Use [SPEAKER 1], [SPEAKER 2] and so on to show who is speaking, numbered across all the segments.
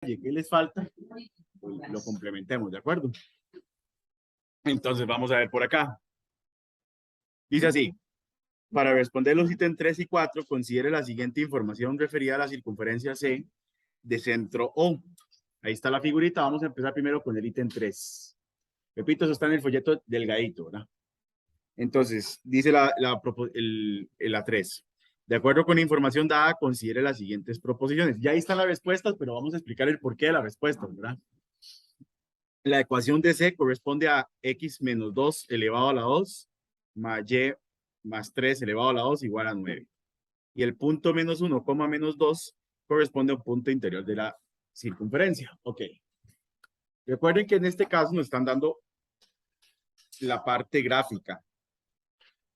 [SPEAKER 1] ¿qué les falta? Lo complementemos, ¿de acuerdo? Entonces vamos a ver por acá. Dice así, para responder los ítems 3 y 4, considere la siguiente información referida a la circunferencia C de centro O. Ahí está la figurita, vamos a empezar primero con el ítem 3. Repito, eso está en el folleto delgadito, ¿verdad? Entonces, dice la 3. De acuerdo con la información dada, considere las siguientes proposiciones. Ya ahí están las respuestas, pero vamos a explicar el porqué de las respuestas, ¿verdad? La ecuación de C corresponde a x menos 2 elevado a la 2 más y más 3 elevado a la 2 igual a 9. Y el punto menos 1, menos 2 corresponde a un punto interior de la circunferencia. Ok. Recuerden que en este caso nos están dando la parte gráfica.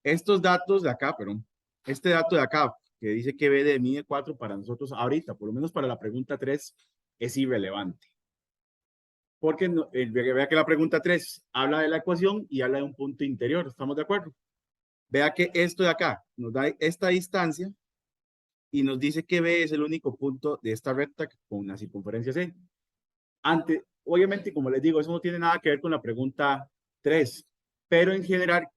[SPEAKER 1] Estos datos de acá, perdón, este dato de acá, que dice que B de mide 4 para nosotros ahorita, por lo menos para la pregunta 3, es irrelevante. Porque vea que la pregunta 3 habla de la ecuación y habla de un punto interior, ¿estamos de acuerdo? Vea que esto de acá nos da esta distancia y nos dice que B es el único punto de esta recta con una circunferencia C. Obviamente, como les digo, eso no tiene nada que ver con la pregunta 3, pero en general,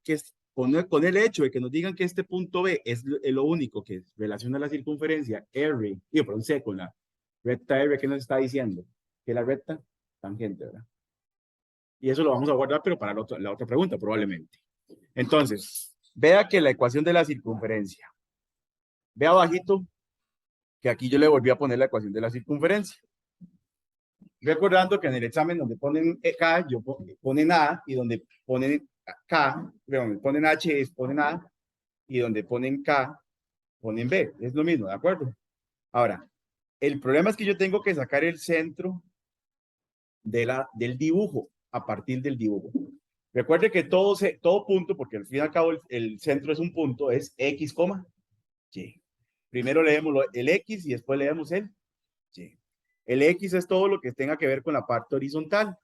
[SPEAKER 1] con el hecho de que nos digan que este punto B es lo único que relaciona la circunferencia R, perdón, C con la recta R, ¿qué nos está diciendo? Que la recta tangente, ¿verdad? Y eso lo vamos a guardar, pero para la otra pregunta, probablemente. Entonces, vea que la ecuación de la circunferencia. Vea abajito que aquí yo le volví a poner la ecuación de la circunferencia. Recordando que en el examen donde ponen K, ponen A, y donde ponen K, donde ponen H, ponen A, y donde ponen K, ponen B. Es lo mismo, ¿de acuerdo? Ahora, el problema es que yo tengo que sacar el centro del dibujo, a partir del dibujo. Recuerde que todo punto, porque al fin y al cabo el centro es un punto, es X, Y. Primero leemos el X y después leemos el Y. El X es todo lo que tenga que ver con la parte horizontal.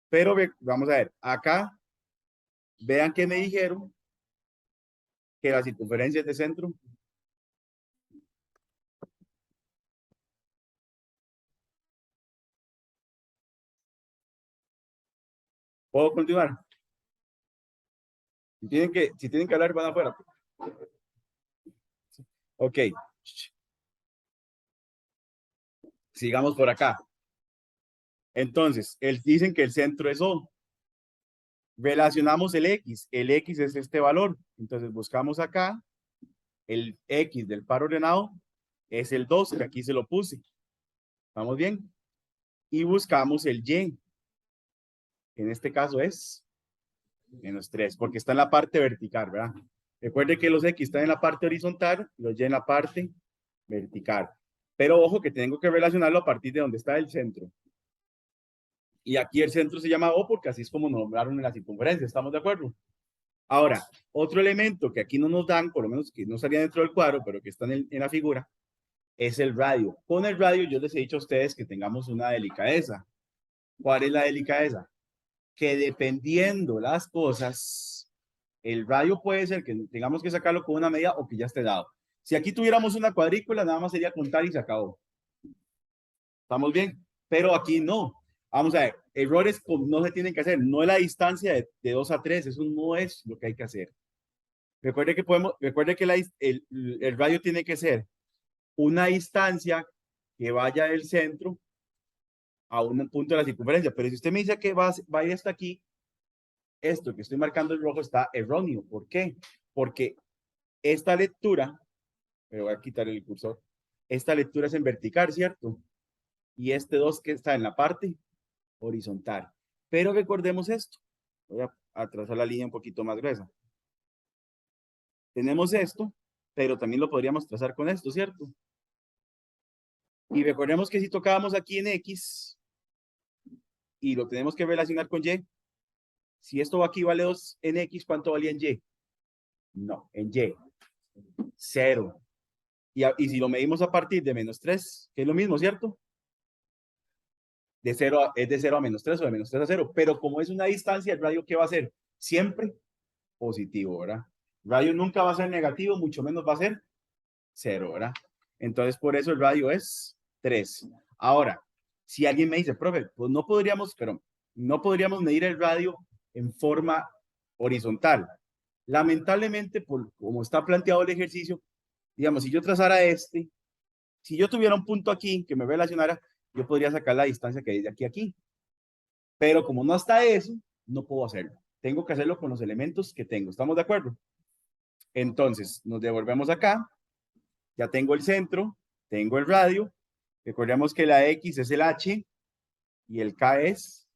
[SPEAKER 1] Pero vamos a ver, acá, vean que me dijeron que la circunferencia es de centro. ¿Puedo continuar? Si tienen que hablar, van afuera. Ok. Sigamos por acá. Entonces, dicen que el centro es O. Relacionamos el X. El X es este valor. Entonces, buscamos acá. El X del par ordenado es el 2, que aquí se lo puse. ¿Vamos bien? Y buscamos el Y. En este caso es menos 3, porque está en la parte vertical, ¿verdad? Recuerde que los X están en la parte horizontal, los Y en la parte vertical. Pero ojo que tengo que relacionarlo a partir de donde está el centro. Y aquí el centro se llama O porque así es como nombraron en la circunferencia, ¿estamos de acuerdo? Ahora, otro elemento que aquí no nos dan, por lo menos que no salía dentro del cuadro, pero que está en la figura, es el radio. Con el radio yo les he dicho a ustedes que tengamos una delicadeza. ¿Cuál es la delicadeza? Que dependiendo las cosas, el radio puede ser que tengamos que sacarlo con una medida o que ya esté dado. Si aquí tuviéramos una cuadrícula, nada más sería contar y se acabó. ¿Estamos bien? Pero aquí no. Vamos a ver, errores no se tienen que hacer. No es la distancia de 2 a 3, eso no es lo que hay que hacer. Recuerde que el radio tiene que ser una distancia que vaya del centro a un punto de la circunferencia. Pero si usted me dice que va a ir hasta aquí, esto que estoy marcando en rojo está erróneo. ¿Por qué? Porque esta lectura, me voy a quitar el cursor, esta lectura es en vertical, ¿cierto? Y este 2 que está en la parte horizontal. Pero recordemos esto. Voy a trazar la línea un poquito más gruesa. Tenemos esto, pero también lo podríamos trazar con esto, ¿cierto? Y recordemos que si tocábamos aquí en X y lo tenemos que relacionar con Y, si esto aquí vale 2 en X, ¿cuánto valía en Y? No, en Y. 0. Y si lo medimos a partir de menos 3, que es lo mismo, ¿cierto? Es de 0 a menos 3 o de menos 3 a 0. Pero como es una distancia, el radio, ¿qué va a ser? Siempre positivo, ¿verdad? El radio nunca va a ser negativo, mucho menos va a ser 0, ¿verdad? Entonces, por eso el radio es 3. Ahora, Si alguien me dice, profe, pues no podríamos, pero no podríamos medir el radio en forma horizontal. Lamentablemente, por como está planteado el ejercicio, digamos, si yo trazara este, si yo tuviera un punto aquí que me relacionara, yo podría sacar la distancia que hay de aquí a aquí. Pero como no está eso, no puedo hacerlo. Tengo que hacerlo con los elementos que tengo. ¿Estamos de acuerdo? Entonces, nos devolvemos acá. Ya tengo el centro, tengo el radio. Recordemos que la X es el H y el K es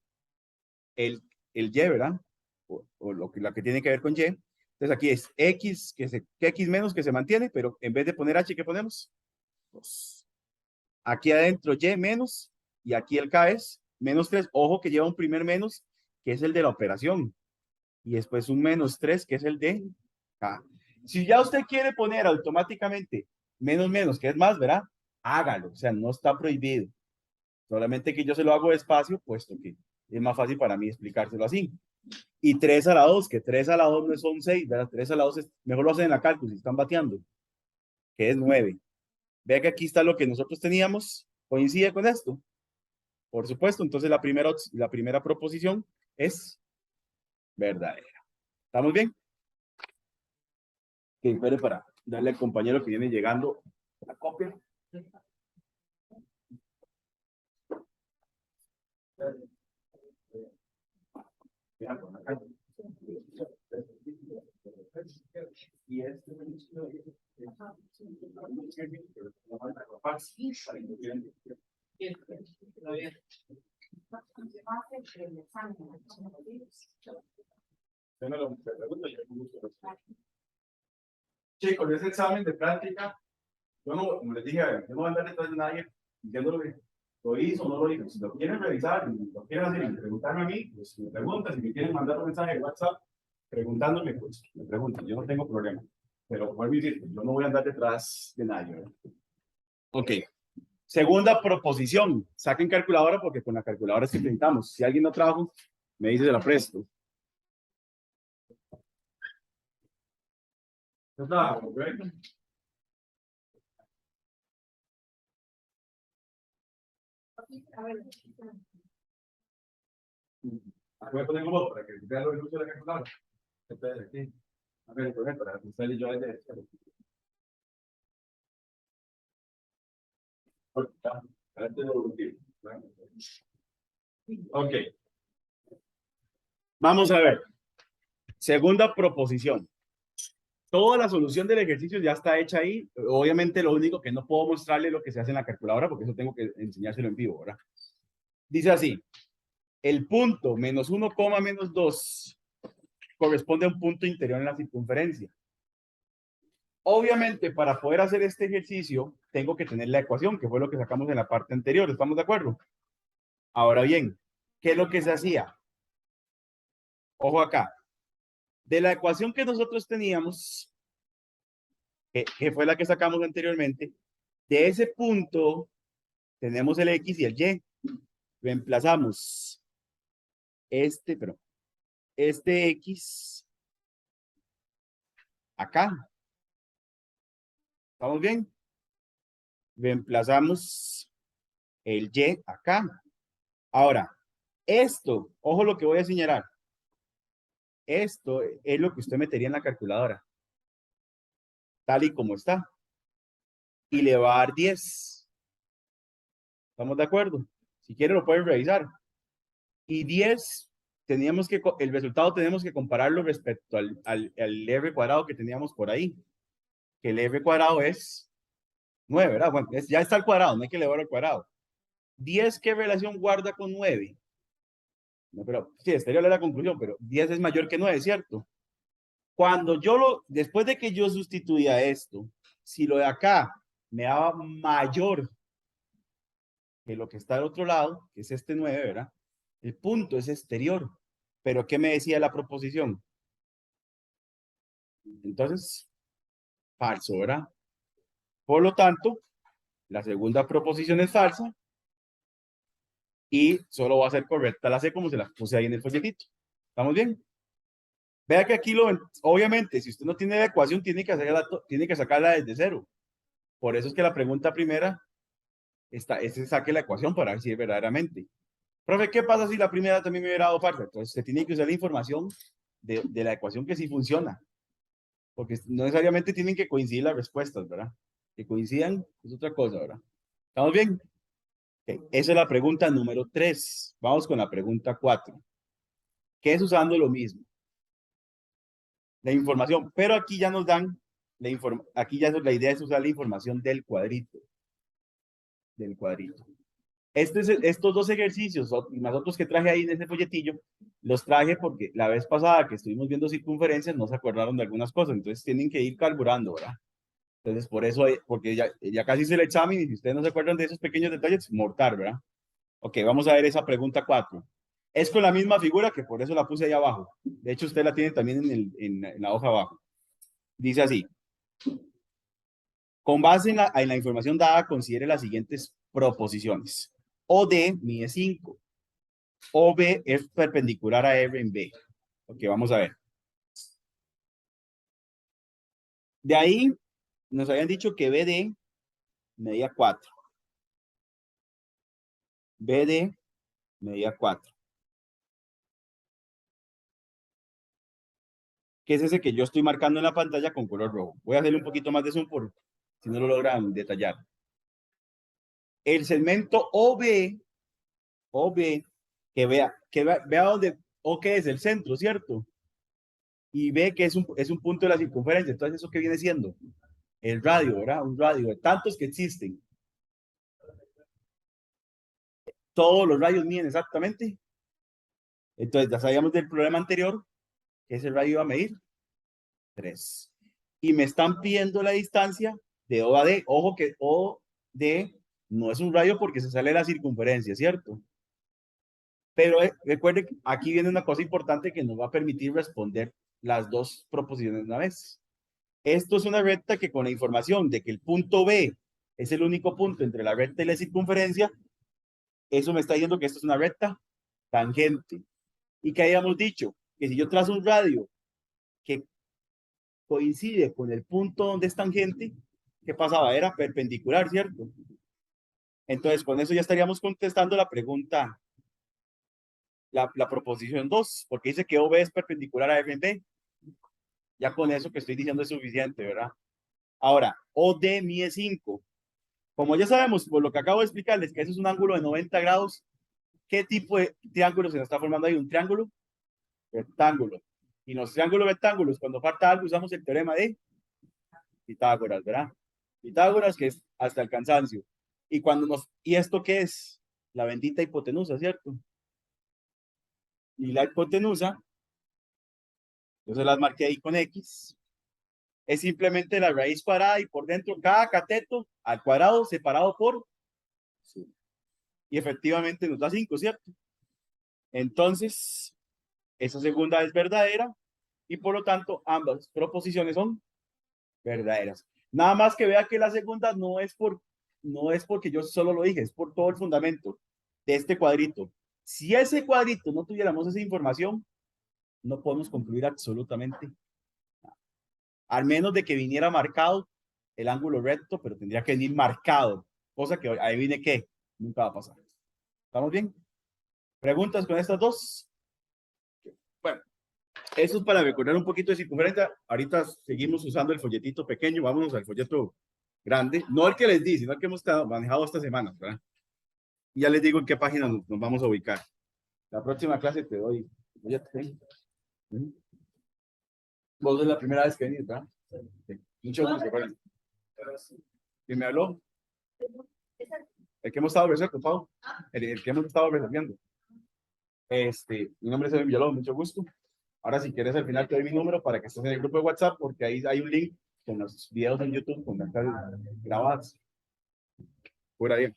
[SPEAKER 1] el Y, ¿verdad? O lo que tiene que ver con Y. Entonces aquí es X, que X menos que se mantiene, pero en vez de poner H, ¿qué ponemos? 2. Aquí adentro Y menos y aquí el K es menos 3. Ojo que lleva un primer menos, que es el de la operación. Y después un menos 3, que es el de K. Si ya usted quiere poner automáticamente menos menos, que es más, ¿verdad? Hágalo. O sea, no está prohibido. Solamente que yo se lo hago despacio, puesto que es más fácil para mí explicárselo así. Y 3 a la 2, que 3 a la 2 no son 6, ¿verdad? 3 a la 2 es, mejor lo hacen en la cálculo, si están bateando, que es 9. Vea que aquí está lo que nosotros teníamos, coincide con esto. Por supuesto, entonces la primera proposición es verdadera. ¿Estamos bien? Que espere para darle al compañero que viene llegando la copia. Y este chicos, ese examen de práctica, yo no, como les dije, yo no voy a andar detrás de nadie diciendo lo hizo o no lo hizo. Si lo quieren revisar, lo quieren hacer y preguntarme a mí, pues me preguntan. Si me quieren mandar un mensaje de WhatsApp preguntándome, pues me preguntan, yo no tengo problema. Pero vuelvo a decir, yo no voy a andar detrás de nadie, ¿verdad? Ok. Segunda proposición. Saquen calculadora porque con la calculadora es que intentamos. Si alguien no trabaja, me dice se la presto. No trabajo, ¿correcto? Voy a poner un voto para que vean lo que usa la calculadora. Entonces, aquí. A ver, por ejemplo, para que usted y yo de ok. Vamos a ver. Segunda proposición. Toda la solución del ejercicio ya está hecha ahí. Obviamente lo único que no puedo mostrarle es lo que se hace en la calculadora porque eso tengo que enseñárselo en vivo, ¿verdad? Dice así. El punto menos 1, menos 2 corresponde a un punto interior en la circunferencia. Obviamente, para poder hacer este ejercicio, tengo que tener la ecuación, que fue lo que sacamos en la parte anterior. ¿Estamos de acuerdo? Ahora bien, ¿qué es lo que se hacía? Ojo acá. De la ecuación que nosotros teníamos, que fue la que sacamos anteriormente, de ese punto tenemos el X y el Y. Reemplazamos este X acá. ¿Estamos bien? Reemplazamos el Y acá. Ahora, esto, ojo lo que voy a señalar. Esto es lo que usted metería en la calculadora, tal y como está. Y le va a dar 10. ¿Estamos de acuerdo? Si quiere lo pueden revisar. Y 10, el resultado tenemos que compararlo respecto al R cuadrado que teníamos por ahí. Que el R cuadrado es 9, ¿verdad? Bueno, ya está al cuadrado, no hay que elevar al cuadrado. 10, ¿qué relación guarda con 9? No, pero sí, estaría la conclusión, pero 10 es mayor que 9, ¿cierto? Después de que yo sustituía esto, si lo de acá me daba mayor que lo que está al otro lado, que es este 9, ¿verdad? El punto es exterior. Pero ¿qué me decía la proposición? Entonces, falso, ¿verdad? Por lo tanto, la segunda proposición es falsa y solo va a ser correcta la C como se la puse ahí en el folletito. ¿Estamos bien? Vea que aquí obviamente, si usted no tiene la ecuación, tiene que sacarla desde cero. Por eso es que la pregunta primera Este saque la ecuación para ver si es verdaderamente. Profe, ¿qué pasa si la primera también me hubiera dado falta? Entonces, se tiene que usar la información de la ecuación que sí funciona. Porque no necesariamente tienen que coincidir las respuestas, ¿verdad? Que coincidan es otra cosa, ¿verdad? ¿Estamos bien? Ok, esa es la pregunta número 3. Vamos con la pregunta 4. ¿Qué es usando lo mismo? La información, pero aquí ya nos dan la información, aquí ya la idea es usar la información del cuadrito. Del cuadrito. Estos dos ejercicios y más otros que traje ahí en ese folletillo, los traje porque la vez pasada que estuvimos viendo circunferencias no se acordaron de algunas cosas, entonces tienen que ir carburando, ¿verdad? Entonces por eso, porque ya casi hice el examen y si ustedes no se acuerdan de esos pequeños detalles, mortal, ¿verdad? Ok, vamos a ver esa pregunta 4. Es con la misma figura que por eso la puse ahí abajo. De hecho, usted la tiene también en la hoja abajo. Dice así. Con base en la información dada, considere las siguientes proposiciones. OD mide 5. OB es perpendicular a R en B. Ok, vamos a ver. De ahí nos habían dicho que BD medía 4. BD medía 4. Que es ese que yo estoy marcando en la pantalla con color rojo. Voy a hacerle un poquito más de zoom por si no lo logran detallar. El segmento OB, vea dónde, O que es el centro, ¿cierto? Y ve que es un punto de la circunferencia. Entonces, ¿eso qué viene siendo? El radio, ¿verdad? Un radio de tantos que existen. Todos los radios miden exactamente. Entonces, ya sabíamos del problema anterior, que ese radio iba a medir 3. Y me están pidiendo la distancia de O a D. Ojo que O D no es un radio porque se sale de la circunferencia, ¿cierto? Pero recuerden que aquí viene una cosa importante que nos va a permitir responder las dos proposiciones una vez. Esto es una recta que con la información de que el punto B es el único punto entre la recta y la circunferencia, eso me está diciendo que esto es una recta tangente. Y que hayamos dicho que si yo trazo un radio que coincide con el punto donde es tangente, ¿qué pasaba? Era perpendicular, ¿cierto? Entonces, con eso ya estaríamos contestando la pregunta, la proposición 2, porque dice que OB es perpendicular a FB. Ya con eso que estoy diciendo es suficiente, ¿verdad? Ahora, OD mide 5. Como ya sabemos, por lo que acabo de explicarles, que eso es un ángulo de 90 grados, ¿qué tipo de triángulo se nos está formando ahí? ¿Un triángulo? Rectángulo. Y los triángulos rectángulos, cuando falta algo, usamos el teorema de Pitágoras, ¿verdad? Pitágoras, que es hasta el cansancio. ¿Y esto qué es? La bendita hipotenusa, ¿cierto? Y la hipotenusa, yo se las marqué ahí con X, es simplemente la raíz cuadrada y por dentro cada cateto al cuadrado separado por y efectivamente nos da 5, ¿cierto? Entonces, esa segunda es verdadera y por lo tanto ambas proposiciones son verdaderas. Nada más que vea que la segunda no es porque yo solo lo dije, es por todo el fundamento de este cuadrito. Si ese cuadrito no tuviéramos esa información, no podemos concluir absolutamente nada. Al menos de que viniera marcado el ángulo recto, pero tendría que venir marcado, cosa que ahí viene que nunca va a pasar. ¿Estamos bien? ¿Preguntas con estas dos? Bueno, eso es para recordar un poquito de circunferencia. Ahorita seguimos usando el folletito pequeño, vámonos al folleto grande, no el que les di, sino el que hemos manejado esta semana, ¿verdad? Y ya les digo en qué página nos vamos a ubicar. La próxima clase te doy. Vos es la primera vez que venís, ¿verdad? Sí. Mucho gusto, bueno. ¿Quién me habló? El que hemos estado resolviendo, Pau. El que hemos estado resolviendo. Mi nombre es Edwin Villalobos, mucho gusto. Ahora, si quieres, al final te doy mi número para que estés en el grupo de WhatsApp, porque ahí hay un link con los videos en YouTube con las grabadas. Por ahí.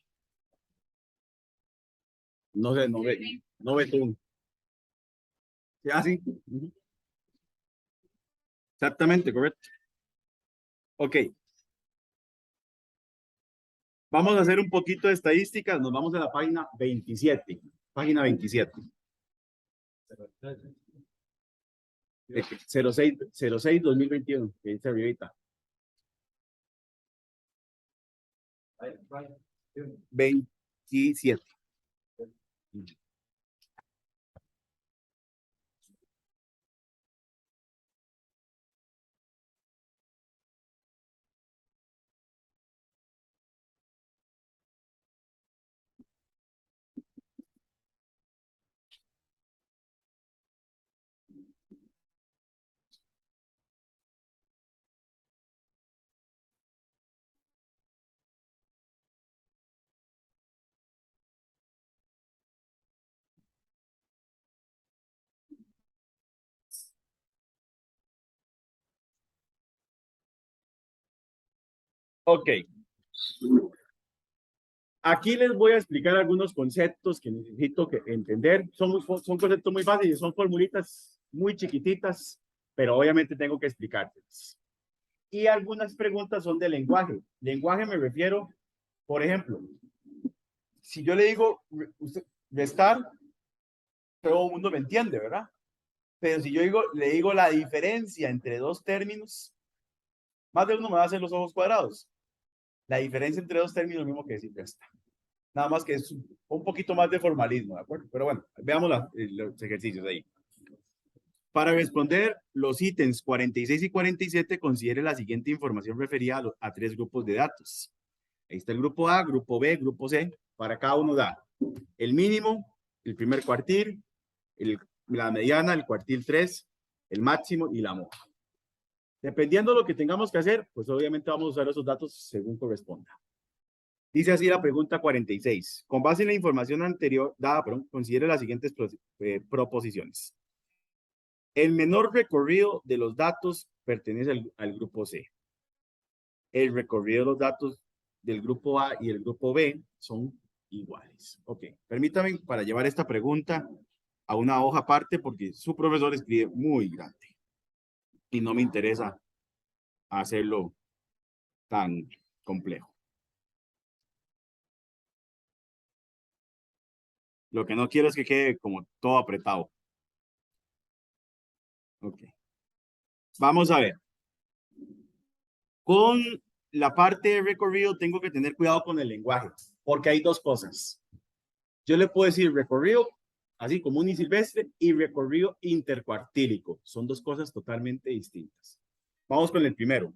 [SPEAKER 1] No sé, no ve tú. Ah, sí. Exactamente, correcto. Ok. Vamos a hacer un poquito de estadísticas. Nos vamos a la página 27. Página 27. 06-2021, que dice arribita. 27. Ok. Aquí les voy a explicar algunos conceptos que necesito entender. Son conceptos muy fáciles, son formulitas muy chiquititas, pero obviamente tengo que explicárselas. Y algunas preguntas son de lenguaje. Lenguaje me refiero, por ejemplo, si yo le digo restar, todo el mundo me entiende, ¿verdad? Pero si yo le digo la diferencia entre dos términos, más de uno me va a hacer los ojos cuadrados. La diferencia entre dos términos es lo mismo que decir resta. Nada más que es un poquito más de formalismo, ¿de acuerdo? Pero bueno, veamos los ejercicios ahí. Para responder los ítems 46 y 47, considere la siguiente información referida a tres grupos de datos. Ahí está el grupo A, grupo B, grupo C. Para cada uno da el mínimo, el primer cuartil, la mediana, el cuartil 3, el máximo y la moda. Dependiendo de lo que tengamos que hacer, pues obviamente vamos a usar esos datos según corresponda. Dice así la pregunta 46. Con base en la información anterior dada, considere las siguientes proposiciones. El menor recorrido de los datos pertenece al grupo C. El recorrido de los datos del grupo A y el grupo B son iguales. Ok, permítame para llevar esta pregunta a una hoja aparte porque su profesor escribe muy grande y no me interesa hacerlo tan complejo. Lo que no quiero es que quede como todo apretado. Ok. Vamos a ver. Con la parte de recorrido tengo que tener cuidado con el lenguaje, porque hay dos cosas. Yo le puedo decir recorrido, así común y silvestre, y recorrido intercuartílico. Son dos cosas totalmente distintas. Vamos con el primero.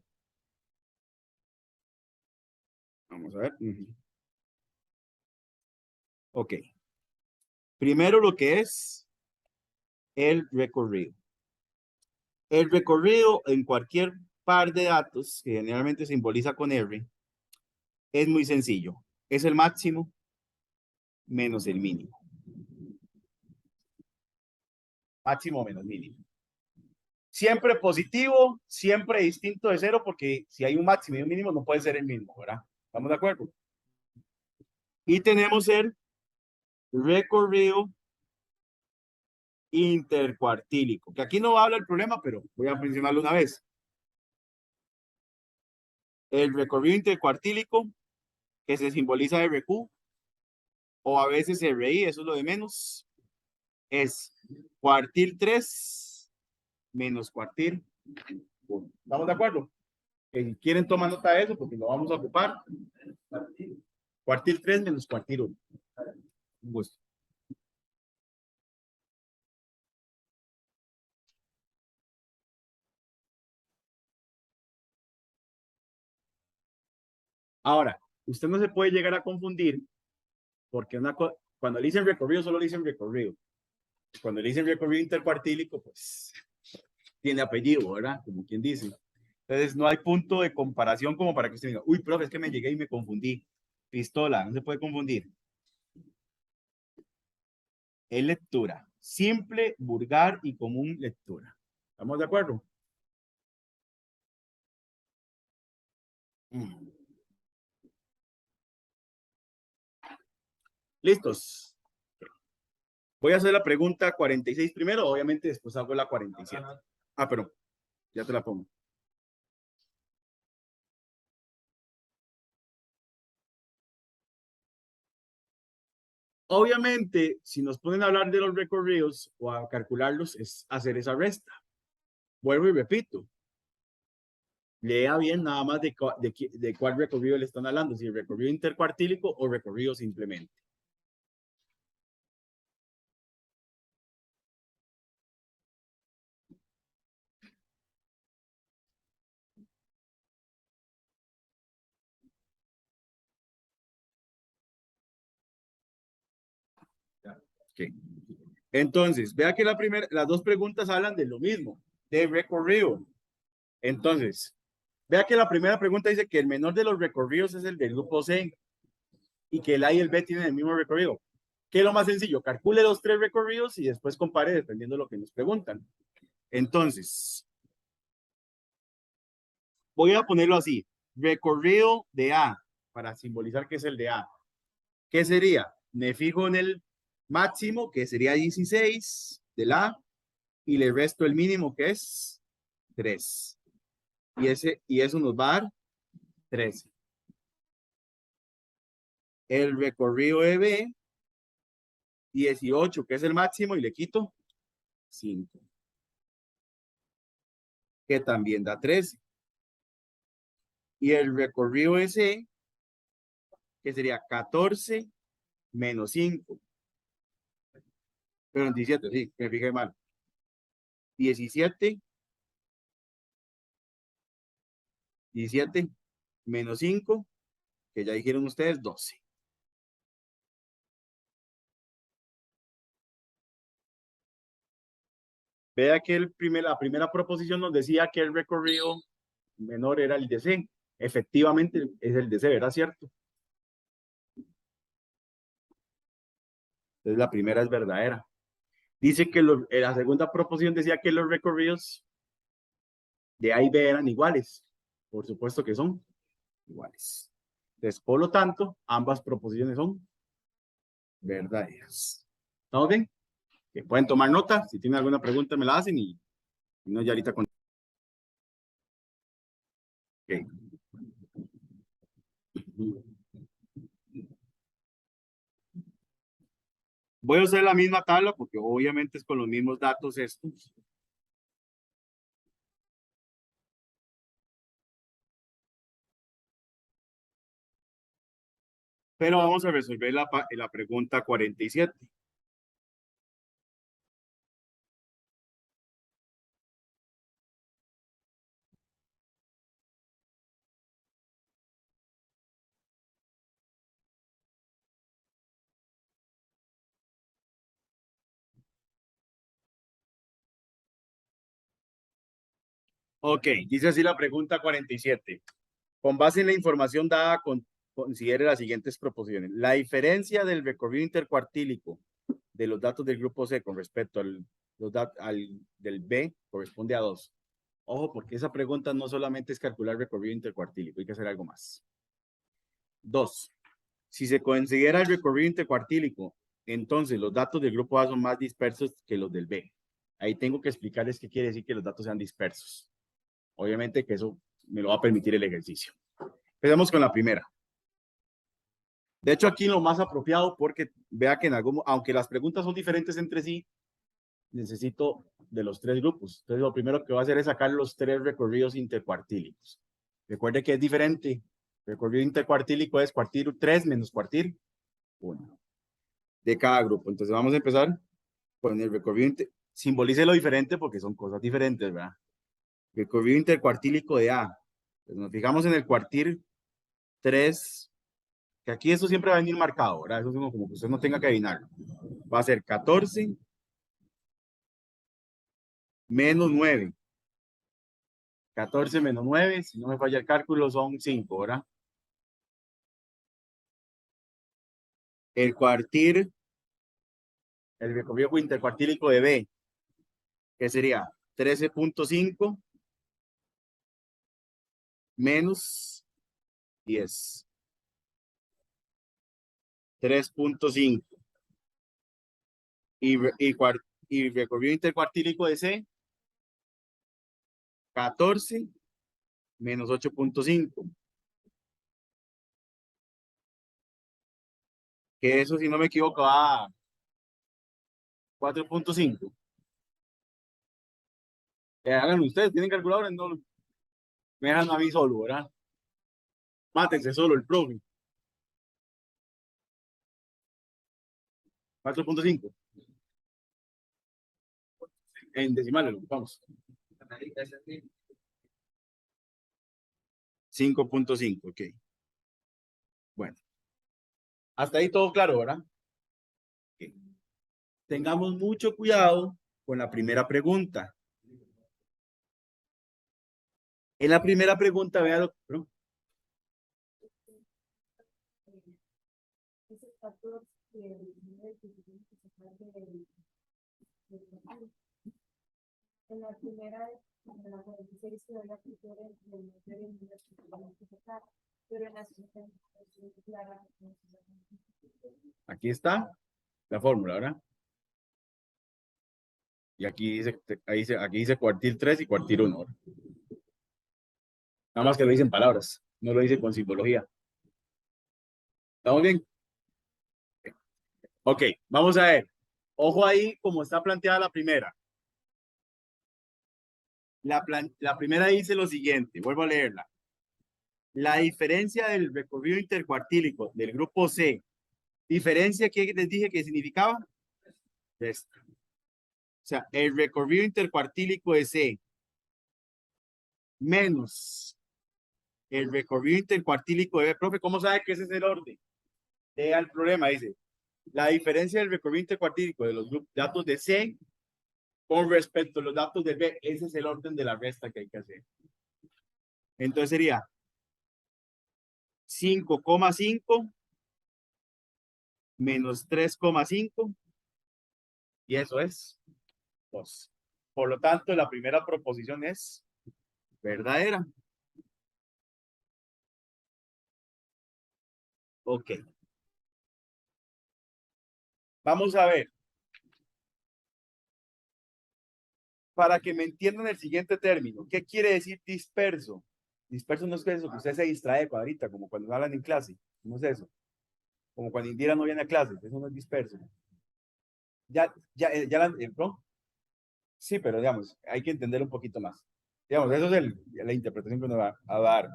[SPEAKER 1] Vamos a ver. Ok. Primero lo que es el recorrido. El recorrido en cualquier par de datos, que generalmente simboliza con R, es muy sencillo. Es el máximo menos el mínimo. Máximo menos mínimo. Siempre positivo, siempre distinto de cero, porque si hay un máximo y un mínimo no puede ser el mismo, ¿verdad? ¿Estamos de acuerdo? Y tenemos el recorrido intercuartílico, que aquí no habla el problema, pero voy a mencionarlo una vez. El recorrido intercuartílico, que se simboliza RQ, o a veces RI, eso es lo de menos, es cuartil 3 menos cuartil 1. ¿Estamos de acuerdo? Si quieren tomar nota de eso, porque lo vamos a ocupar. Cuartil 3 menos cuartil 1. Un gusto. Ahora, usted no se puede llegar a confundir porque cuando le dicen recorrido, solo le dicen recorrido. Cuando le dicen recorrido intercuartílico, pues tiene apellido, ¿verdad? Como quien dice. Entonces, no hay punto de comparación como para que usted diga, uy, profe, es que me llegué y me confundí. Pistola, no se puede confundir. Es lectura. Simple, vulgar y común lectura. ¿Estamos de acuerdo? ¿Listos? Voy a hacer la pregunta 46 primero, obviamente después hago la 47. Ah, pero ya te la pongo. Obviamente, si nos ponen a hablar de los recorridos o a calcularlos, es hacer esa resta. Vuelvo y repito. Lea bien nada más de cuál recorrido le están hablando, si recorrido intercuartílico o recorrido simplemente. Okay. Entonces, vea que las dos preguntas hablan de lo mismo, de recorrido. Entonces, vea que la primera pregunta dice que el menor de los recorridos es el del grupo C y que el A y el B tienen el mismo recorrido. ¿Qué es lo más sencillo? Calcule los tres recorridos y después compare dependiendo de lo que nos preguntan. Entonces, voy a ponerlo así. Recorrido de A, para simbolizar que es el de A. ¿Qué sería? Me fijo en el máximo, que sería 16 del A, y le resto el mínimo, que es 3. Y eso nos va a dar 13. El recorrido de B, 18, que es el máximo, y le quito 5, que también da 13. Y el recorrido de C, que sería 14 menos 5. Pero en 17, sí, me fijé mal. 17 menos 5, que ya dijeron ustedes, 12. Vea que la primera proposición nos decía que el recorrido menor era el de C. Efectivamente es el de C, ¿verdad? ¿Cierto? Entonces la primera es verdadera. Dice que la segunda proposición decía que los recorridos de A y B eran iguales. Por supuesto que son iguales. Entonces, por lo tanto, ambas proposiciones son verdaderas. ¿Estamos bien? Que pueden tomar nota. Si tienen alguna pregunta, me la hacen y no, ya ahorita con. Okay. Voy a usar la misma tabla porque obviamente es con los mismos datos estos. Pero vamos a resolver la pregunta 47. Ok, dice así la pregunta 47. Con base en la información dada, considere las siguientes proposiciones. La diferencia del recorrido intercuartílico de los datos del grupo C con respecto al del B corresponde a 2. Ojo, porque esa pregunta no solamente es calcular recorrido intercuartílico, hay que hacer algo más. 2. Si se considera el recorrido intercuartílico, entonces los datos del grupo A son más dispersos que los del B. Ahí tengo que explicarles qué quiere decir que los datos sean dispersos. Obviamente que eso me lo va a permitir el ejercicio. Empezamos con la primera. De hecho, aquí lo más apropiado, porque vea que aunque las preguntas son diferentes entre sí, necesito de los tres grupos. Entonces, lo primero que voy a hacer es sacar los tres recorridos intercuartílicos. Recuerde que es diferente. Recorrido intercuartílico es cuartil 3 menos cuartil 1 de cada grupo. Entonces, vamos a empezar con el recorrido. Simbolice lo diferente porque son cosas diferentes, ¿verdad? Recorrido intercuartílico de A. Entonces, nos fijamos en el cuartil 3, que aquí esto siempre va a venir marcado, ¿verdad? Eso es como que usted no tenga que adivinarlo. Va a ser 14 menos 9. 14 menos 9, si no me falla el cálculo, son 5, ¿verdad? El cuartil, el recorrido intercuartílico de B, que sería 13.5 menos 10. 3.5. Y recorrido intercuartílico de C, 14 menos 8.5. Que eso, si no me equivoco, va a 4.5. Hagan ustedes, tienen calculadora, no. Me dejan a mí solo, ¿verdad? Mátense solo el profe. 4.5. En decimales lo ocupamos. 5.5, ok. Bueno, hasta ahí todo claro, ¿verdad? Ok. Tengamos mucho cuidado con la primera pregunta. En la primera pregunta, vea lo que...
[SPEAKER 2] En la primera, en la 46, se ve la cultura del pero en la segunda, clara.
[SPEAKER 1] Aquí está la fórmula, ¿verdad? Y aquí dice cuartil 3 y cuartil 1. Nada más que lo dicen palabras, no lo dice con simbología. ¿Estamos bien? Ok, vamos a ver. Ojo ahí como está planteada la primera. La primera dice lo siguiente, vuelvo a leerla. La diferencia del recorrido intercuartílico del grupo C, diferencia que les dije que significaba. Esta. O sea, el recorrido intercuartílico de C menos el recorrido intercuartílico de B. Profe, ¿cómo sabe que ese es el orden? Llega el problema, dice. La diferencia del recorrido intercuartílico de los datos de C con respecto a los datos de B, ese es el orden de la resta que hay que hacer. Entonces sería 5,5 menos 3,5 y eso es 2. Por lo tanto, la primera proposición es verdadera. Ok. Vamos a ver. Para que me entiendan el siguiente término, ¿qué quiere decir disperso? Disperso no es eso, que usted se distrae cuadrita, como cuando hablan en clase. No es eso. Como cuando Indira no viene a clase, eso no es disperso. ¿no? Sí, pero digamos, hay que entender un poquito más. Digamos, eso es la interpretación que uno va a dar.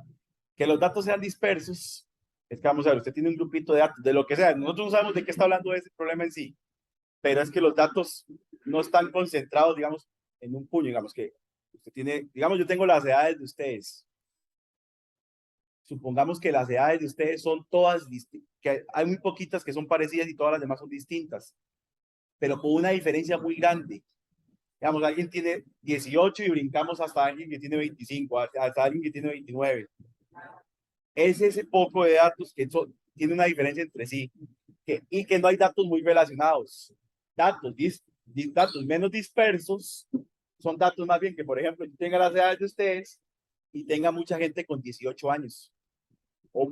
[SPEAKER 1] Que los datos sean dispersos, es que vamos a ver, usted tiene un grupito de datos, de lo que sea, nosotros no sabemos de qué está hablando ese problema en sí, pero es que los datos no están concentrados, digamos, en un puño, digamos que usted tiene, digamos, yo tengo las edades de ustedes. Supongamos que las edades de ustedes son todas distintas, que hay muy poquitas que son parecidas y todas las demás son distintas, pero con una diferencia muy grande. Digamos, alguien tiene 18 y brincamos hasta alguien que tiene 25, hasta alguien que tiene 29. Es ese poco de datos que tiene una diferencia entre sí y que no hay datos muy relacionados. Datos menos dispersos son datos más bien que, por ejemplo, tenga las edades de ustedes y tenga mucha gente con 18 años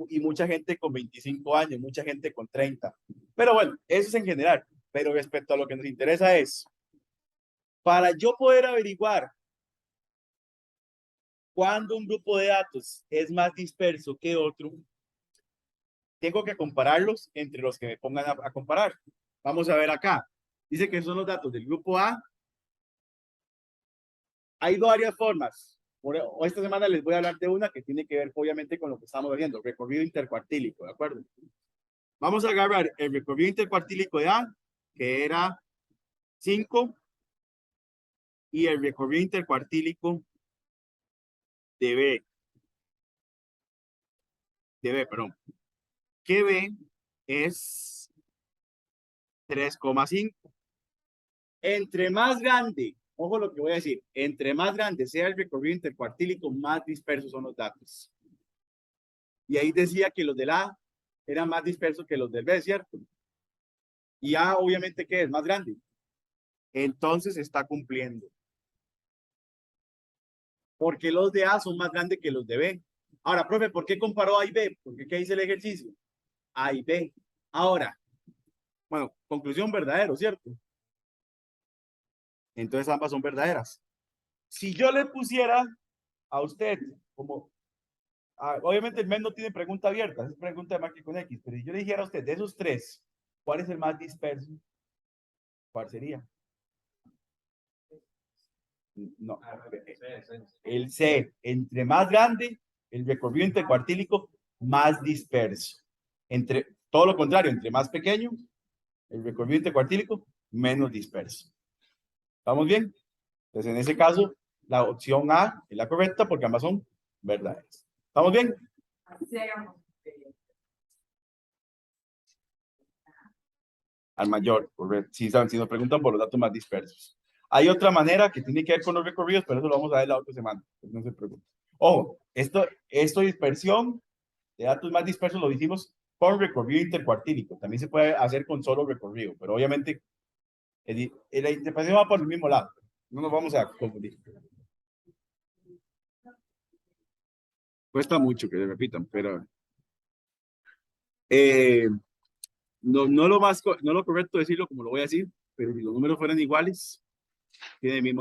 [SPEAKER 1] y mucha gente con 25 años, mucha gente con 30. Pero bueno, eso es en general. Pero respecto a lo que nos interesa es, para yo poder averiguar cuando un grupo de datos es más disperso que otro, tengo que compararlos entre los que me pongan a comparar. Vamos a ver acá. Dice que son los datos del grupo A. Hay varias formas. Esta semana les voy a hablar de una que tiene que ver obviamente con lo que estamos viendo, recorrido intercuartílico, ¿de acuerdo? Vamos a agarrar el recorrido intercuartílico de A, que era 5, y el recorrido intercuartílico de B. Perdón. Que B es 3,5. Entre más grande, ojo lo que voy a decir, entre más grande sea el recorrido intercuartílico, más dispersos son los datos. Y ahí decía que los del A eran más dispersos que los del B, ¿cierto? Y A obviamente que es más grande. Entonces está cumpliendo. Porque los de A son más grandes que los de B. Ahora, profe, ¿por qué comparó A y B? Porque ¿qué dice el ejercicio? A y B. Ahora, bueno, conclusión verdadero, ¿cierto? Entonces ambas son verdaderas. Si yo le pusiera a usted como obviamente el MES no tiene pregunta abierta, es pregunta de Maki con X, pero si yo le dijera a usted, de esos tres, ¿cuál es el más disperso? ¿Cuál sería? No. El C, entre más grande el recorrido intercuartílico, más disperso. Entre todo lo contrario, entre más pequeño el recorrido intercuartílico, menos disperso. ¿Estamos bien? Entonces, en ese caso, la opción A es la correcta porque ambas son verdades. ¿Estamos bien? Al mayor, correcto. Sí, saben, si nos preguntan por los datos más dispersos. Hay otra manera que tiene que ver con los recorridos, pero eso lo vamos a ver la otra semana. Pues no se preocupen. Ojo, esto dispersión de datos más dispersos lo hicimos con recorrido intercuartílico. También se puede hacer con solo recorrido, pero obviamente la interpretación va por el mismo lado. No nos vamos a confundir. Cuesta mucho que se repitan, pero no lo correcto decirlo como lo voy a decir, pero si los números fueran iguales, tiene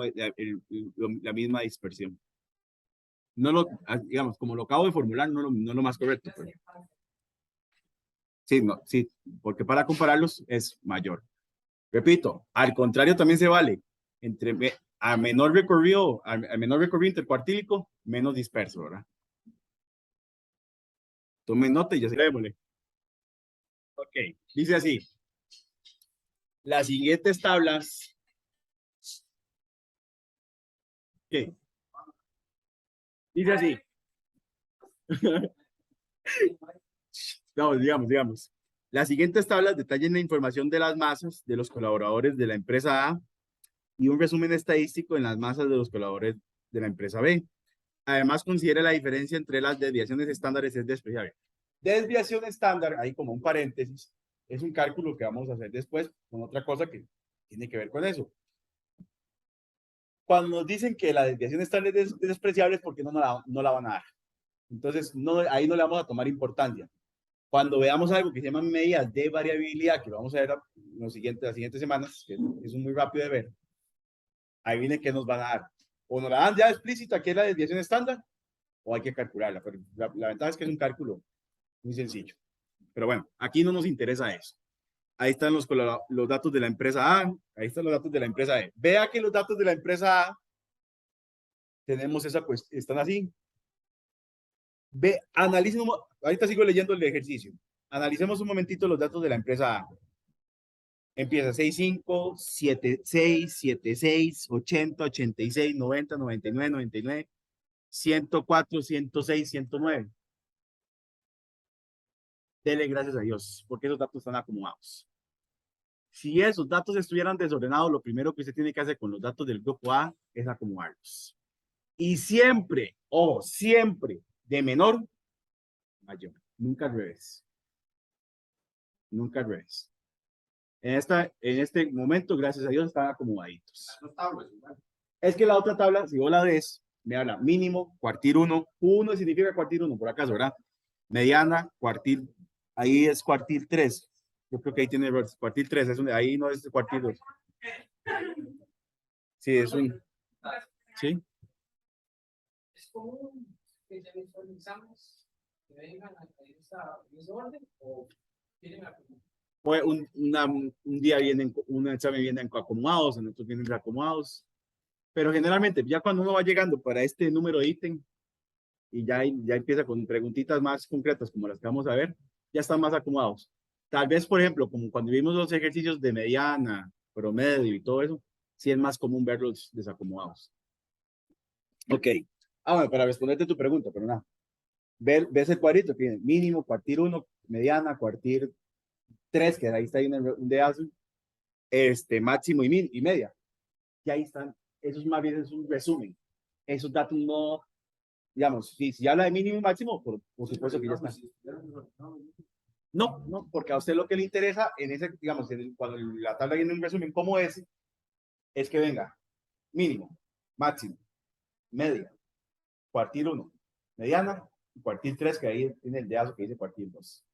[SPEAKER 1] la misma dispersión. No digamos, como lo acabo de formular, no lo más correcto. Pero... sí, porque para compararlos es mayor. Repito, al contrario también se vale. A menor recorrido intercuartílico, menos disperso, ¿verdad? Tomen nota y ya se démosle. Ok, dice así. Las siguientes tablas. ¿Qué? Dice así. No, digamos. Las siguientes tablas detallan la información de las masas de los colaboradores de la empresa A y un resumen estadístico en las masas de los colaboradores de la empresa B. Además, considera la diferencia entre las desviaciones estándares es despreciable. Desviación estándar, ahí como un paréntesis, es un cálculo que vamos a hacer después con otra cosa que tiene que ver con eso. Cuando nos dicen que la desviación estándar es despreciable es porque no la van a dar. Entonces, ahí no le vamos a tomar importancia. Cuando veamos algo que se llama medidas de variabilidad, que lo vamos a ver las siguientes semanas, que es muy rápido de ver, ahí viene que nos van a dar. O nos la dan ya explícita, que es la desviación estándar, o hay que calcularla. Pero la ventaja es que es un cálculo muy sencillo. Pero bueno, aquí no nos interesa eso. Ahí están los datos de la empresa A, ahí están los datos de la empresa B. Vea que los datos de la empresa A, tenemos esa cuestión, están así. Analicen, ahorita sigo leyendo el ejercicio. Analicemos un momentito los datos de la empresa A. Empieza 65, 76, 76, 80, 86, 90, 99, 99, 104, 106, 109. Dele gracias a Dios, porque esos datos están acomodados. Si esos datos estuvieran desordenados, lo primero que usted tiene que hacer con los datos del grupo A es acomodarlos. Y siempre, siempre, de menor a mayor. Nunca al revés. Nunca al revés. En este momento, gracias a Dios, están acomodaditos. Es que la otra tabla, si vos la ves, me habla mínimo, cuartil 1. 1 significa cuartil 1, por acaso, ¿verdad? Mediana, cuartil, ahí es cuartil 3. Yo creo que ahí tiene errores. Cuartil 3, ahí no es cuartil 2. Sí, es un... ¿Sí? ¿Es común que ya visualizamos que vengan a ese orden o tienen acomodados? Pues un día un examen vienen acomodados, en otros vienen acomodados. Pero generalmente, ya cuando uno va llegando para este número de ítem y ya empieza con preguntitas más concretas como las que vamos a ver, ya están más acomodados. Tal vez, por ejemplo, como cuando vimos los ejercicios de mediana, promedio y todo eso, sí es más común verlos desacomodados. Ok. Bueno, para responderte tu pregunta, pero nada. Ves el cuadrito, tiene mínimo, cuartil 1, mediana, cuartil 3, que ahí está ahí un dedazo, máximo y media. Y ahí están. Eso más bien es un resumen. Esos datos no, digamos, si habla de mínimo y máximo, por supuesto que ya está. No, porque a usted lo que le interesa en ese, digamos, cuando la tabla viene un resumen como ese, es que venga mínimo, máximo, media, cuartil 1, mediana, y cuartil 3, que ahí tiene el dedazo que dice cuartil 2.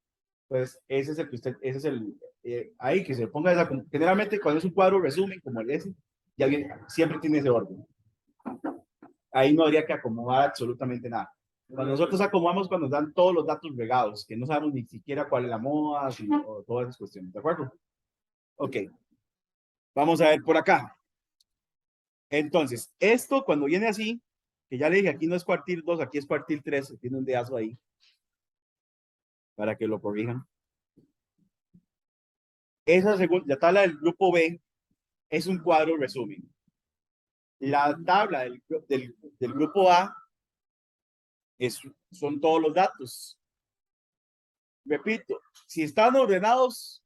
[SPEAKER 1] Pues ese es el que usted, ese es ahí que se ponga esa, generalmente cuando es un cuadro resumen como el ese, ya viene, siempre tiene ese orden. Ahí no habría que acomodar absolutamente nada. Cuando nosotros acomodamos, cuando nos dan todos los datos regados, que no sabemos ni siquiera cuál es la moda, o todas esas cuestiones, ¿de acuerdo? Ok. Vamos a ver por acá. Entonces, esto cuando viene así, que ya le dije, aquí no es cuartil 2, aquí es cuartil 3, tiene un dedazo ahí, para que lo corrijan. Esa segunda, la tabla del grupo B es un cuadro resumen. La tabla del grupo A son todos los datos. Repito, si están ordenados,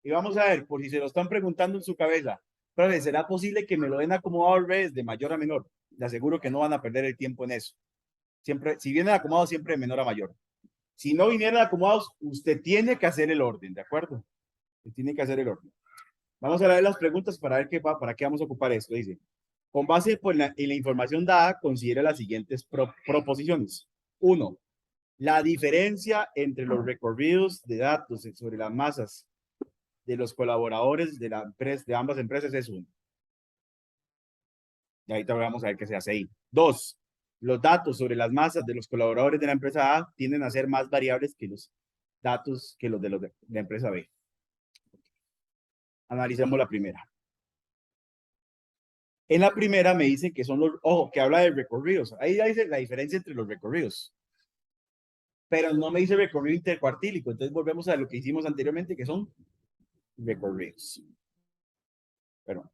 [SPEAKER 1] y vamos a ver, por si se lo están preguntando en su cabeza, pero ¿será posible que me lo den acomodado al revés, de mayor a menor? Le aseguro que no van a perder el tiempo en eso. Siempre, si vienen acomodados, siempre de menor a mayor. Si no vinieran acomodados, usted tiene que hacer el orden, ¿de acuerdo? Usted tiene que hacer el orden. Vamos a ver las preguntas para ver para qué vamos a ocupar esto. Dice, con base en la información dada, considera las siguientes proposiciones. 1. La diferencia entre los recorridos de datos sobre las masas de los colaboradores de, la empresa, de ambas empresas es 1. Y ahorita vamos a ver qué se hace ahí. 2. Los datos sobre las masas de los colaboradores de la empresa A tienden a ser más variables que los datos que los de la empresa B. Analicemos la primera. En la primera me dicen que son los, ojo, que habla de recorridos. Ahí ya dice la diferencia entre los recorridos. Pero no me dice recorrido intercuartílico. Entonces volvemos a lo que hicimos anteriormente, que son recorridos. Perdón,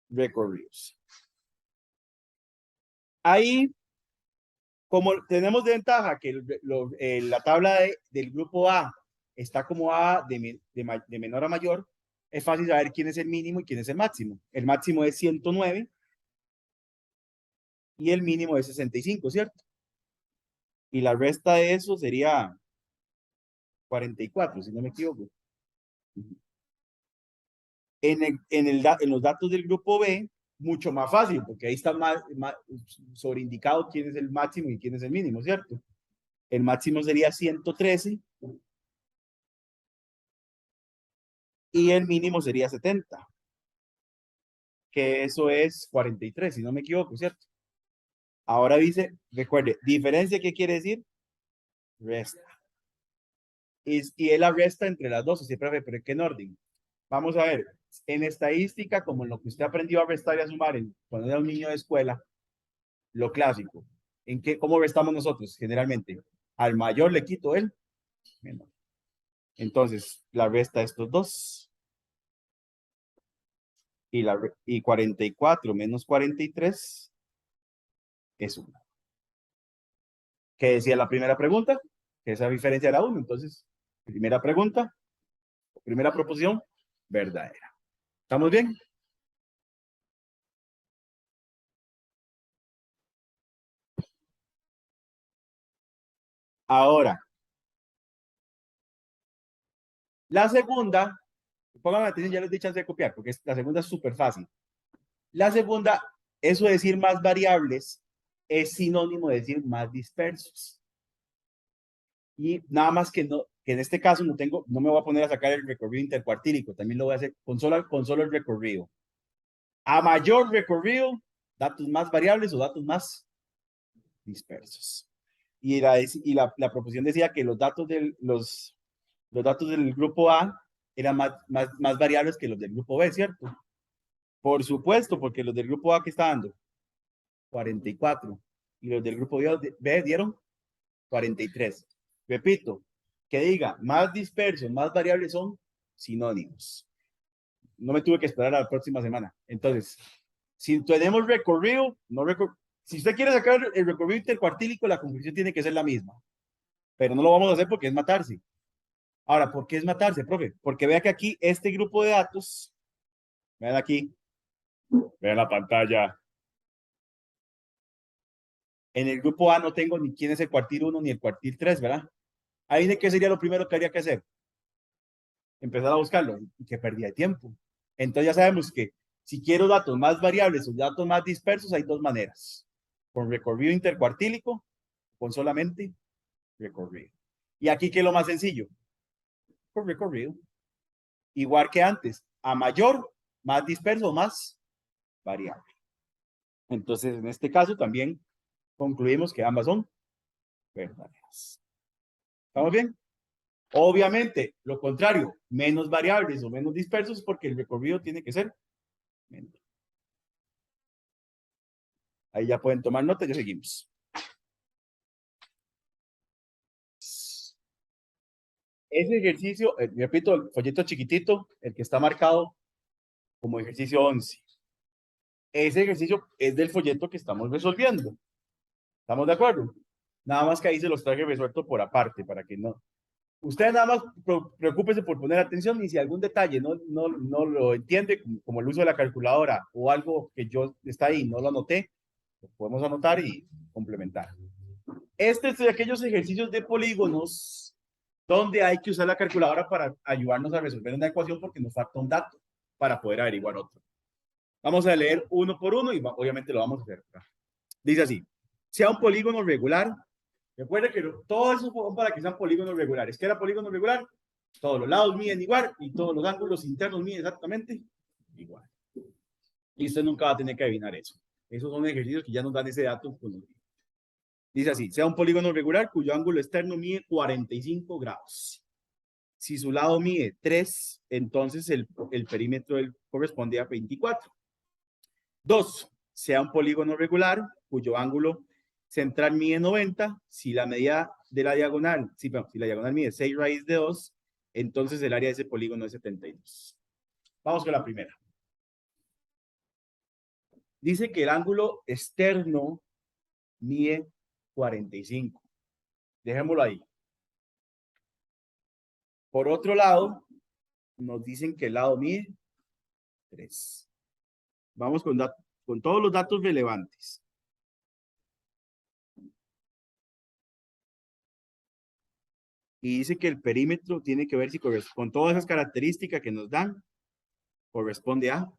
[SPEAKER 1] recorridos. Ahí, como tenemos de ventaja que la tabla del grupo A está como A de menor a mayor, es fácil saber quién es el mínimo y quién es el máximo. El máximo es 109 y el mínimo es 65, ¿cierto? Y la resta de eso sería 44, si no me equivoco. En los datos del grupo B, mucho más fácil, porque ahí está más sobreindicado quién es el máximo y quién es el mínimo, ¿cierto? El máximo sería 113 y el mínimo sería 70, que eso es 43, si no me equivoco, ¿cierto? Ahora dice, recuerde, diferencia, ¿qué quiere decir? Resta. Y él la resta entre las dos, siempre, pero ¿en qué orden? Vamos a ver, en estadística, como en lo que usted aprendió a restar y a sumar cuando era un niño de escuela, lo clásico. ¿Cómo restamos nosotros generalmente? Al mayor le quito el menor. Entonces, la resta de estos dos. Y 44 menos 43 es 1. ¿Qué decía la primera pregunta? Que esa diferencia era 1. Entonces, primera pregunta, primera proposición, verdadera. ¿Estamos bien? Ahora, la segunda, pónganme atención, ya les di chance de copiar, porque la segunda es súper fácil. La segunda, eso de decir más variables, es sinónimo de decir más dispersos. Y nada más que que en este caso no me voy a poner a sacar el recorrido intercuartílico, también lo voy a hacer con solo el recorrido. A mayor recorrido, datos más variables o datos más dispersos. Y la proposición decía que los datos los datos del grupo A eran más variables que los del grupo B, ¿cierto? Por supuesto, porque los del grupo A que está dando 44 y los del grupo B dieron 43. Repito, que diga más dispersos, más variables son sinónimos. No me tuve que esperar a la próxima semana. Entonces, si tenemos recorrido, si usted quiere sacar el recorrido intercuartílico, la conclusión tiene que ser la misma. Pero no lo vamos a hacer porque es matarse. Ahora, ¿por qué es matarse, profe? Porque vea que aquí este grupo de datos, vean aquí, vean la pantalla. En el grupo A no tengo ni quién es el cuartil 1 ni el cuartil 3, ¿verdad? Ahí de qué sería lo primero que habría que hacer. Empezar a buscarlo y que perdía de tiempo. Entonces ya sabemos que si quiero datos más variables o datos más dispersos, hay dos maneras. Con recorrido intercuartílico, con solamente recorrido. Y aquí, ¿qué es lo más sencillo? Con recorrido. Igual que antes, a mayor, más disperso, más variable. Entonces, en este caso también concluimos que ambas son verdaderas. ¿Estamos bien? Obviamente, lo contrario, menos variables o menos dispersos porque el recorrido tiene que ser menos. Ahí ya pueden tomar nota y ya seguimos. Ese ejercicio, repito, el folleto chiquitito, el que está marcado como ejercicio 11. Ese ejercicio es del folleto que estamos resolviendo. ¿Estamos de acuerdo? Nada más que ahí se los traje resuelto por aparte, para que no. Ustedes nada más preocúpense por poner atención y si algún detalle no lo entiende, como el uso de la calculadora o algo que yo está ahí, no lo anoté, lo podemos anotar y complementar. Este es de aquellos ejercicios de polígonos donde hay que usar la calculadora para ayudarnos a resolver una ecuación porque nos falta un dato para poder averiguar otro. Vamos a leer uno por uno y obviamente lo vamos a hacer. Dice así, sea un polígono regular. Recuerda que todo eso fue para que sean polígonos regulares. ¿Qué era polígono regular? Todos los lados miden igual y todos los ángulos internos miden exactamente igual. Y usted nunca va a tener que adivinar eso. Esos son ejercicios que ya nos dan ese dato. Dice así, sea un polígono regular cuyo ángulo externo mide 45 grados. Si su lado mide 3, entonces el perímetro corresponde a 24. 2. Sea un polígono regular cuyo ángulo central mide 90. Si la medida de la diagonal, si la diagonal mide 6 raíz de 2, entonces el área de ese polígono es 72. Vamos con la primera. Dice que el ángulo externo mide 45. Dejémoslo ahí. Por otro lado, nos dicen que el lado mide 3. Vamos con todos los datos relevantes. Y dice que el perímetro tiene que ver si con todas esas características que nos dan, corresponde a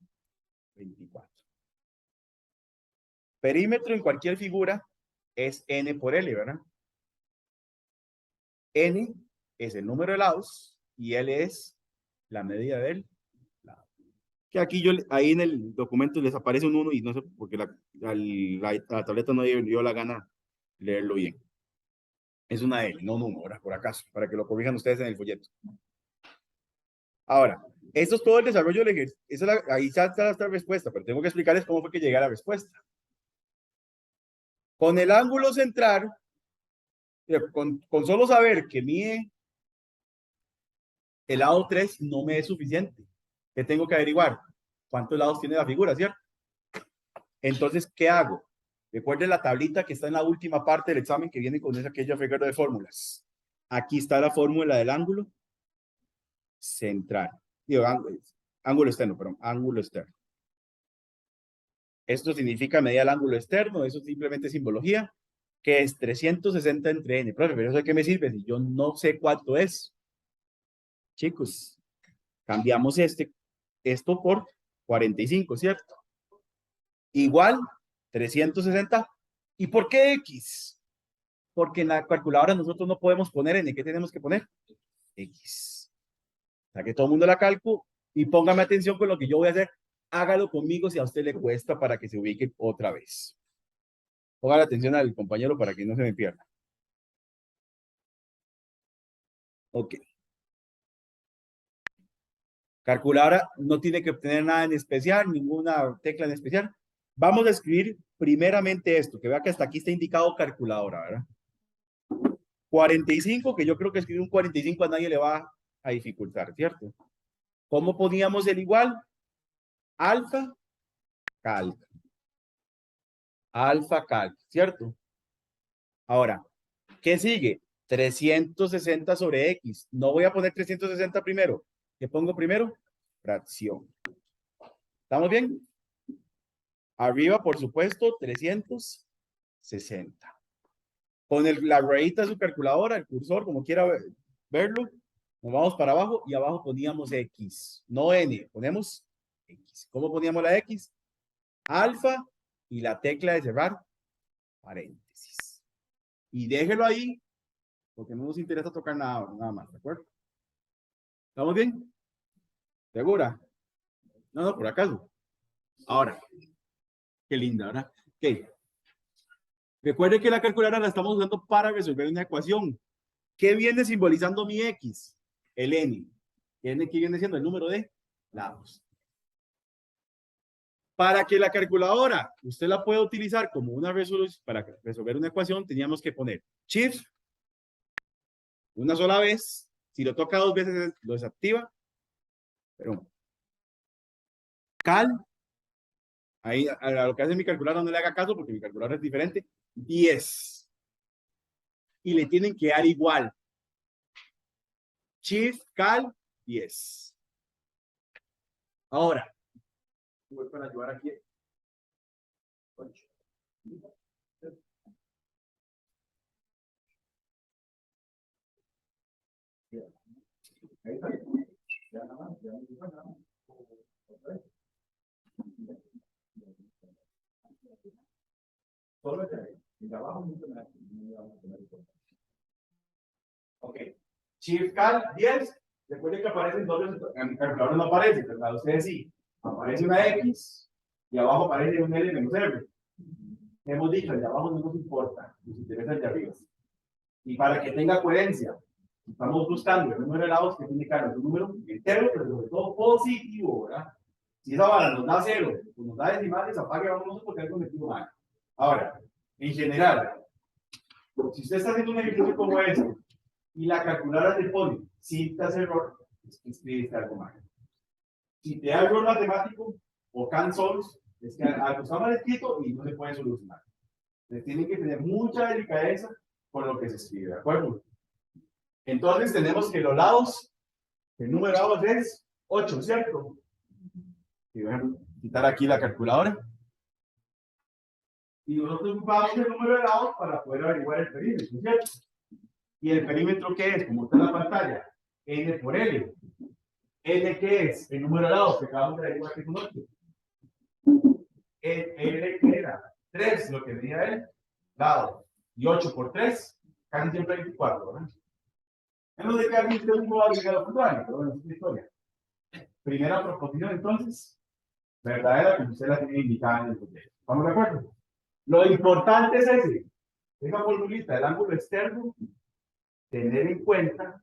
[SPEAKER 1] 24. Perímetro en cualquier figura es n por L, ¿verdad? N es el número de lados y L es la medida del lado. Que aquí ahí en el documento les aparece un 1 y no sé por qué la tableta no dio la gana leerlo bien. Es una L, no un 1, ¿verdad? Por acaso, para que lo corrijan ustedes en el folleto. Ahora, esto es todo el desarrollo del ejercicio. Ahí está la respuesta, pero tengo que explicarles cómo fue que llegué a la respuesta. Con el ángulo central, con solo saber que mide el lado 3 no me es suficiente. ¿Qué tengo que averiguar? ¿Cuántos lados tiene la figura, cierto? Entonces, ¿qué hago? Recuerden la tablita que está en la última parte del examen que viene con aquella figura de fórmulas. Aquí está la fórmula del ángulo central. Digo, ángulo externo, perdón, ángulo externo. Esto significa medir el ángulo externo, eso simplemente es simbología, que es 360 entre n. Profe, pero ¿eso de qué me sirve si yo no sé cuánto es? Chicos, cambiamos esto por 45, ¿cierto? Igual 360. ¿Y por qué X? Porque en la calculadora nosotros no podemos poner n. ¿Qué tenemos que poner? X. O sea que todo el mundo la calco y póngame atención con lo que yo voy a hacer. Hágalo conmigo si a usted le cuesta para que se ubique otra vez. Ponga la atención al compañero para que no se me pierda. Ok. Calculadora no tiene que obtener nada en especial, ninguna tecla en especial. Vamos a escribir primeramente esto, que vea que hasta aquí está indicado calculadora, ¿verdad? 45, que yo creo que escribir un 45 a nadie le va a dificultar, ¿cierto? ¿Cómo poníamos el igual? Alfa, calca. Alfa, calca, ¿cierto? Ahora, ¿qué sigue? 360 sobre X. No voy a poner 360 primero. ¿Qué pongo primero? Fracción. ¿Estamos bien? Arriba, por supuesto, 360. Con la ruedita de su calculadora, el cursor, como quiera verlo, nos vamos para abajo y abajo poníamos X. No N, ponemos X. ¿Cómo poníamos la X? Alfa y la tecla de cerrar, paréntesis. Y déjelo ahí, porque no nos interesa tocar nada más, ¿de acuerdo? ¿Estamos bien? ¿Segura? No, por acaso. Ahora, qué linda, ¿verdad? Ok. Recuerde que la calculadora la estamos usando para resolver una ecuación. ¿Qué viene simbolizando mi X? El N. ¿Qué viene siendo? El número de lados. Para que la calculadora usted la pueda utilizar como una resolución para resolver una ecuación, teníamos que poner shift una sola vez. Si lo toca dos veces, lo desactiva. Pero cal, ahí a lo que hace mi calculadora no le haga caso porque mi calculadora es diferente. 10. Y le tienen que dar igual. Shift, cal, 10. Ahora, voy para ayudar aquí. 8. Ahí está. Ya nada más, ya nada más. Solo el de abajo mucho más. Ok. Shift cal 10. Después de que aparecen dos, en mi calculadora no aparece, pero para ustedes sí. Aparece una X y abajo aparece un L menos R. Hemos dicho, el de abajo no nos importa, nos interesa el de arriba. Y para que tenga coherencia, estamos buscando el número de lados que tiene que haber un número entero, pero sobre todo positivo, ¿verdad? Si esa vara nos da 0, pues nos da decimales, apague, vamos porque algo metido mal. Ahora, en general, si usted está haciendo un ejercicio como este y la calculadora te pone cintas error, es que escribiste algo mal. Si te da error matemático o cansols, es que algo está mal escrito y no se puede solucionar. Entonces tienen que tener mucha delicadeza con lo que se escribe, ¿de acuerdo? Entonces tenemos que los lados, el número de lados es 8, ¿cierto? Y voy a quitar aquí la calculadora. Y nosotros ocupamos el número de lados para poder averiguar el perímetro, ¿cierto? ¿Y el perímetro qué es? Como está en la pantalla, N por L. N ¿qué es? El número de lados que acabamos de averiguar que es un 8. L ¿qué era? 3, lo que medía el lado. Y 8 por 3, casi siempre 24, ¿verdad? En donde queda aquí usted no va a agregar lo contrario, pero bueno, es una historia. Primera proposición, entonces, verdadera, como usted la tiene indicada en el proyecto. ¿Estamos de acuerdo? Lo importante es ese. Esa formulita del ángulo externo, tener en cuenta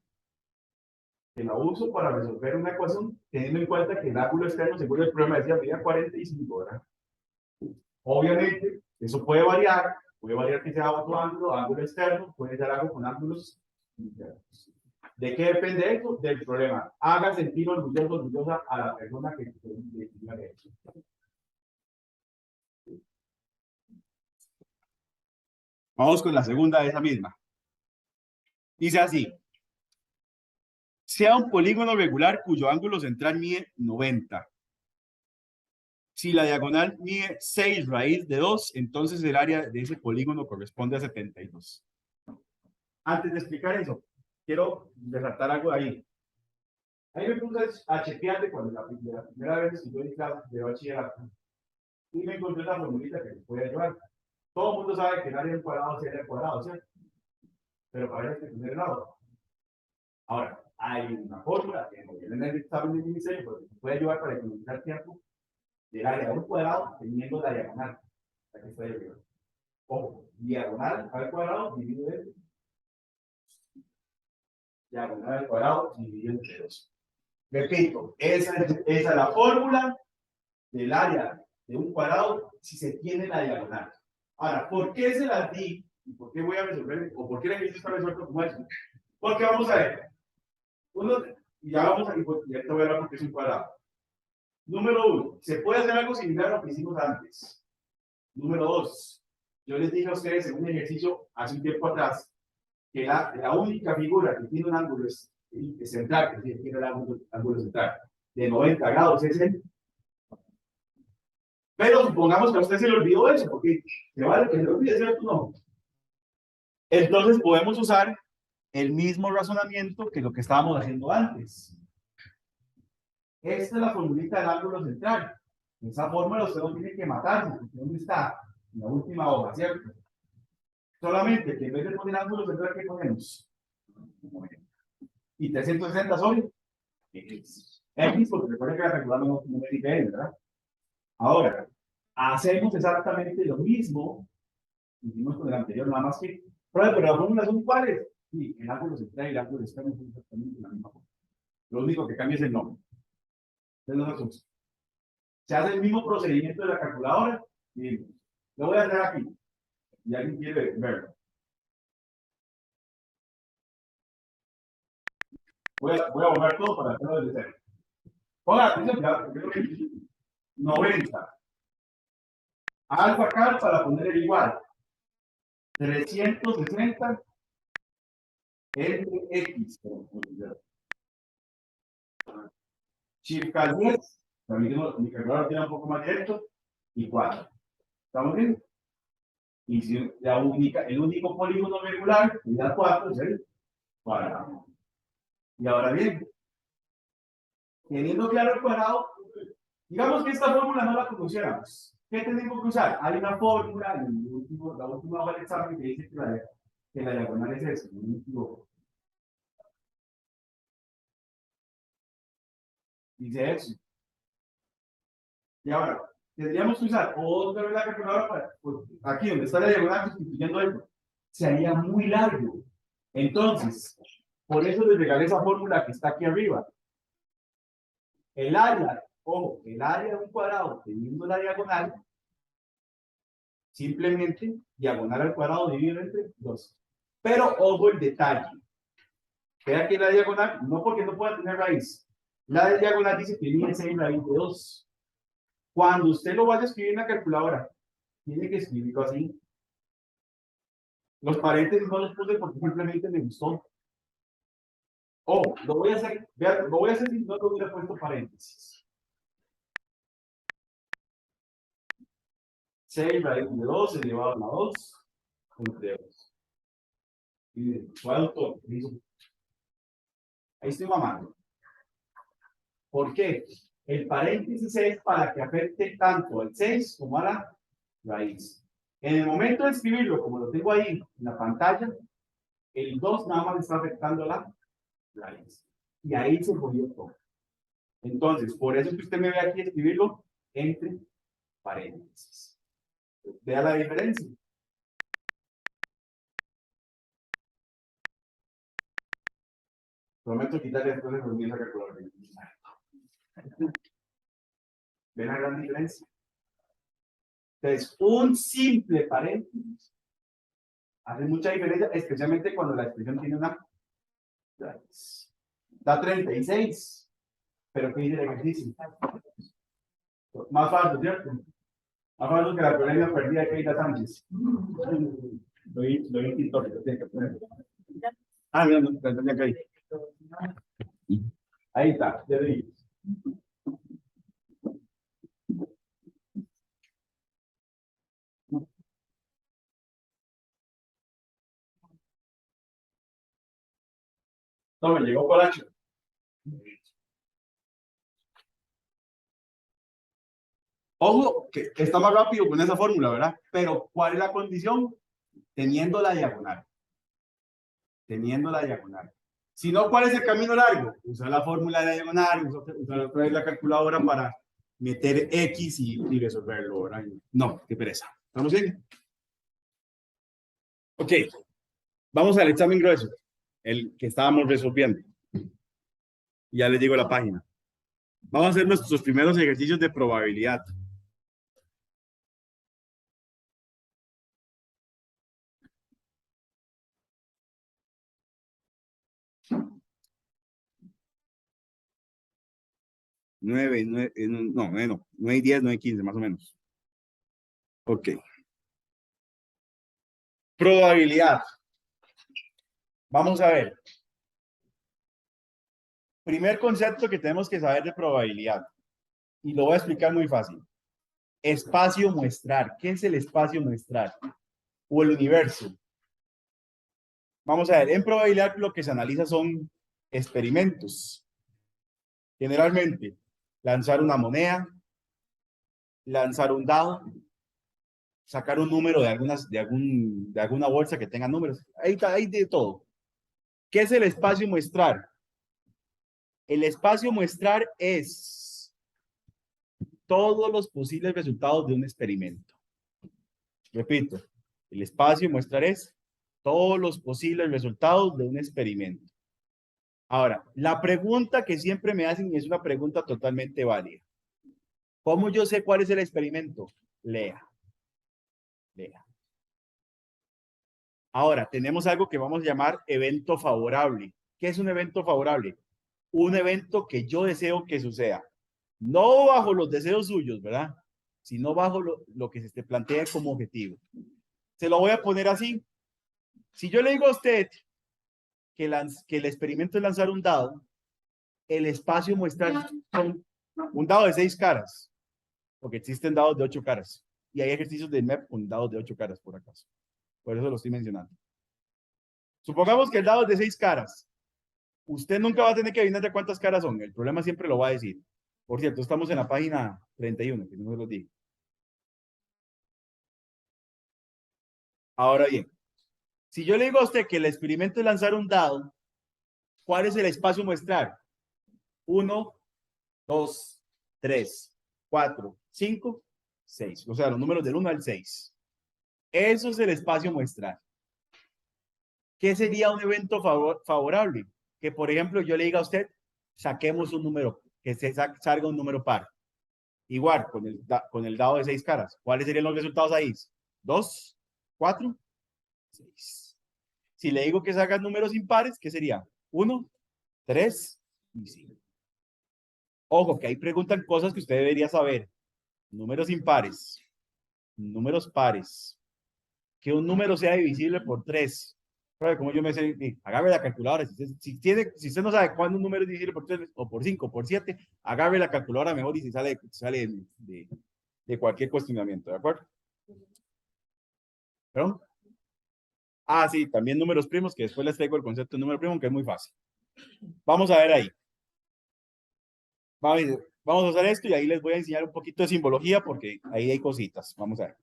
[SPEAKER 1] que la uso para resolver una ecuación, teniendo en cuenta que el ángulo externo, según el problema decía, medía 45, ¿verdad? Obviamente, eso puede variar que sea otro ángulo, ángulo externo, puede ser algo con ángulos internos. ¿De qué depende eso? Del problema. Haga sentir orgullosa a la persona que diga de eso. Vamos con la segunda de esa misma. Dice así. Sea un polígono regular cuyo ángulo central mide 90. Si la diagonal mide 6 raíz de 2, entonces el área de ese polígono corresponde a 72. Antes de explicar eso, quiero resaltar algo ahí. Ahí me puse a chequear de cuando la primera vez que yo di clase de bachillerato y me encontré una formulita que me puede ayudar. Todo el mundo sabe que el área del cuadrado es el cuadrado, ¿cierto? Pero para eso hay que tener el lado. Ahora, hay una fórmula que no viene en el examen de diseño, pero que puede ayudar para economizar tiempo del área de un cuadrado teniendo la diagonal. La que está ahí arriba. Ojo, diagonal al cuadrado dividido en diagonal al cuadrado dividido entre 2. Repito, esa es la fórmula del área de un cuadrado si se tiene la diagonal. Ahora, ¿por qué se las di? ¿Y por qué voy a resolver? ¿O por qué el ejercicio está resuelto como eso? Porque vamos a ver. Uno, ya vamos a, ya te voy a hablar porque es un cuadrado. Número 1, se puede hacer algo similar a lo que hicimos antes. Número 2, yo les dije a ustedes en un ejercicio hace un tiempo atrás que la única figura que tiene un ángulo central, que tiene el ángulo central de 90 grados es el. Pero supongamos que a usted se le olvidó eso, porque se vale que se le olvide, ¿cierto? No. Entonces podemos usar el mismo razonamiento que lo que estábamos haciendo antes. Esta es la formulita del ángulo central. De esa fórmula usted no tiene que matarse, porque ¿dónde está? En la última hoja, ¿cierto? Solamente que en vez de poner ángulo central, ¿qué ponemos? Y 360 sobre X. X, porque recuerden que la regular no es diferente, ¿verdad? Ahora, hacemos exactamente lo mismo que hicimos con el anterior, nada más que, pero las fórmulas son iguales. Sí, el ángulo central y el ángulo externo son exactamente la misma forma. Lo único que cambia es el nombre. Entonces, Se hace el mismo procedimiento de la calculadora. Miren, lo voy a hacer aquí. Y alguien quiere verlo. Voy a borrar todo para hacerlo desde cero. Ponga atención, ya, porque creo que 90. Alfa cal para poner el igual. 360 entre X. Shift cal 10. Mi calculadora tiene un poco más directo. Y 4. ¿Estamos bien? Y si el único polígono regular, unidad 4, es el cuadrado. Y ahora bien, teniendo claro el cuadrado, digamos que esta fórmula no la conociéramos. ¿Qué tenemos que usar? Hay una fórmula, la última hoja del examen que dice que la diagonal es eso, no me equivoco. Dice eso. Y ahora, tendríamos que usar otra vez la calculadora para, pues, aquí donde está la diagonal sustituyendo esto. Se haría muy largo. Entonces, por eso les regalé esa fórmula que está aquí arriba. El área, ojo, el área de un cuadrado teniendo la diagonal, simplemente diagonal al cuadrado dividido entre 2. Pero ojo el detalle. Vea que la diagonal, no porque no pueda tener raíz. La diagonal dice que mide 6 raíz de 2. Cuando usted lo vaya a escribir en la calculadora, tiene que escribirlo así. Los paréntesis no los puse porque simplemente me gustó. Oh, lo voy a hacer, vea, lo voy a hacer si no lo hubiera puesto paréntesis. 6 raíz de 2 elevado a la 2 entre 2. Y ¿cuál todo? Ahí estoy mamando. ¿Por qué? El paréntesis es para que afecte tanto al 6 como a la raíz. En el momento de escribirlo, como lo tengo ahí en la pantalla, el 2 nada más está afectando a la raíz. Y ahí se jodió todo. Entonces, por eso que usted me ve aquí escribirlo entre paréntesis. Vea la diferencia. Prometo quitarle después de dormir la calculadora. ¿Ven la gran diferencia? Entonces, un simple paréntesis hace mucha diferencia, especialmente cuando la expresión tiene una raíz. Da 36. Pero ¿qué dice el ejercicio? Más fácil, ¿cierto? Más fácil que la problemática perdida que Keita Sánchez. Lo vi en TikTok, lo tiene que poner. Ah, mira, no, tenía que ir. Ahí está, ya vi. No, me llegó Colacho. Ojo, que está más rápido con esa fórmula, ¿verdad? Pero, ¿cuál es la condición? Teniendo la diagonal. Teniendo la diagonal. Si no, ¿cuál es el camino largo? Usar la fórmula de la diagonal, usar otra vez la calculadora para meter X y resolverlo, ¿verdad? No, qué pereza. ¿Estamos bien? Ok. Vamos al examen grueso, el que estábamos resolviendo. Ya les digo la página. Vamos a hacer nuestros primeros ejercicios de probabilidad. Nueve y 10, 9 y 15, más o menos. Ok. Probabilidad. Vamos a ver. Primer concepto que tenemos que saber de probabilidad. Y lo voy a explicar muy fácil. Espacio muestral. ¿Qué es el espacio muestral? O el universo. Vamos a ver. En probabilidad lo que se analiza son experimentos. Generalmente, lanzar una moneda, lanzar un dado, sacar un número de alguna bolsa que tenga números. Ahí está, hay de todo. ¿Qué es el espacio muestral? El espacio muestral es todos los posibles resultados de un experimento. Repito, el espacio muestral es todos los posibles resultados de un experimento. Ahora, la pregunta que siempre me hacen y es una pregunta totalmente válida. ¿Cómo yo sé cuál es el experimento? Lea. Lea. Ahora, tenemos algo que vamos a llamar evento favorable. ¿Qué es un evento favorable? Un evento que yo deseo que suceda. No bajo los deseos suyos, ¿verdad? Sino bajo lo que se te plantea como objetivo. Se lo voy a poner así. Si yo le digo a usted que el experimento es lanzar un dado, el espacio muestral son un dado de 6 caras, porque existen dados de 8 caras. Y hay ejercicios de MEP con dados de 8 caras, por acaso. Por eso lo estoy mencionando. Supongamos que el dado es de 6 caras. Usted nunca va a tener que adivinar de cuántas caras son. El problema siempre lo va a decir. Por cierto, estamos en la página 31, que no se lo dije. Ahora bien, si yo le digo a usted que el experimento es lanzar un dado, ¿cuál es el espacio muestral? 1, 2, 3, 4, 5, 6. O sea, los números del 1 al 6. Eso es el espacio muestral. ¿Qué sería un evento favorable? Que, por ejemplo, yo le diga a usted, saquemos un número, que se salga un número par. Igual, con el dado de 6 caras. ¿Cuáles serían los resultados ahí? 2, 4, 6. Si le digo que salgan números impares, ¿qué sería? 1, 3 y 5. Ojo, que ahí preguntan cosas que usted debería saber. Números impares, números pares. Que un número sea divisible por 3. Como yo me sé, agarre la calculadora. Si usted no sabe cuándo un número es divisible por 3 o por 5 o por 7, agarre la calculadora mejor y si sale de cualquier cuestionamiento, ¿de acuerdo? ¿Perdón? Ah, sí, también números primos, que después les traigo el concepto de número primo, que es muy fácil. Vamos a ver ahí. Vamos a hacer esto y ahí les voy a enseñar un poquito de simbología porque ahí hay cositas. Vamos a ver.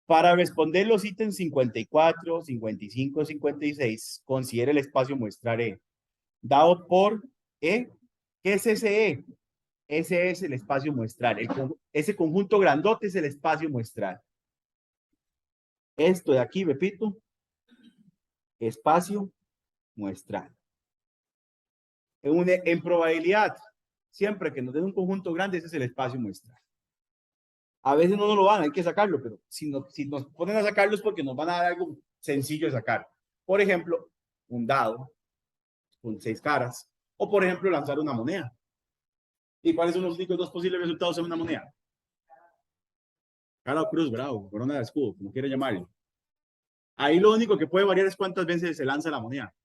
[SPEAKER 1] Para responder los ítems 54, 55, 56, considere el espacio muestral E. Dado por E, ¿qué es ese E? Ese es el espacio muestral. Ese conjunto grandote es el espacio muestral. Esto de aquí, repito, espacio muestral. En probabilidad, siempre que nos den un conjunto grande, ese es el espacio muestral. A veces no nos lo dan, hay que sacarlo, pero si nos ponen a sacarlo es porque nos van a dar algo sencillo de sacar. Por ejemplo, un dado con 6 caras, o por ejemplo, lanzar una moneda. ¿Y cuáles son los únicos dos posibles resultados en una moneda? Cara o cruz, bravo, corona de escudo, como quiera llamarlo. Ahí lo único que puede variar es cuántas veces se lanza la moneda,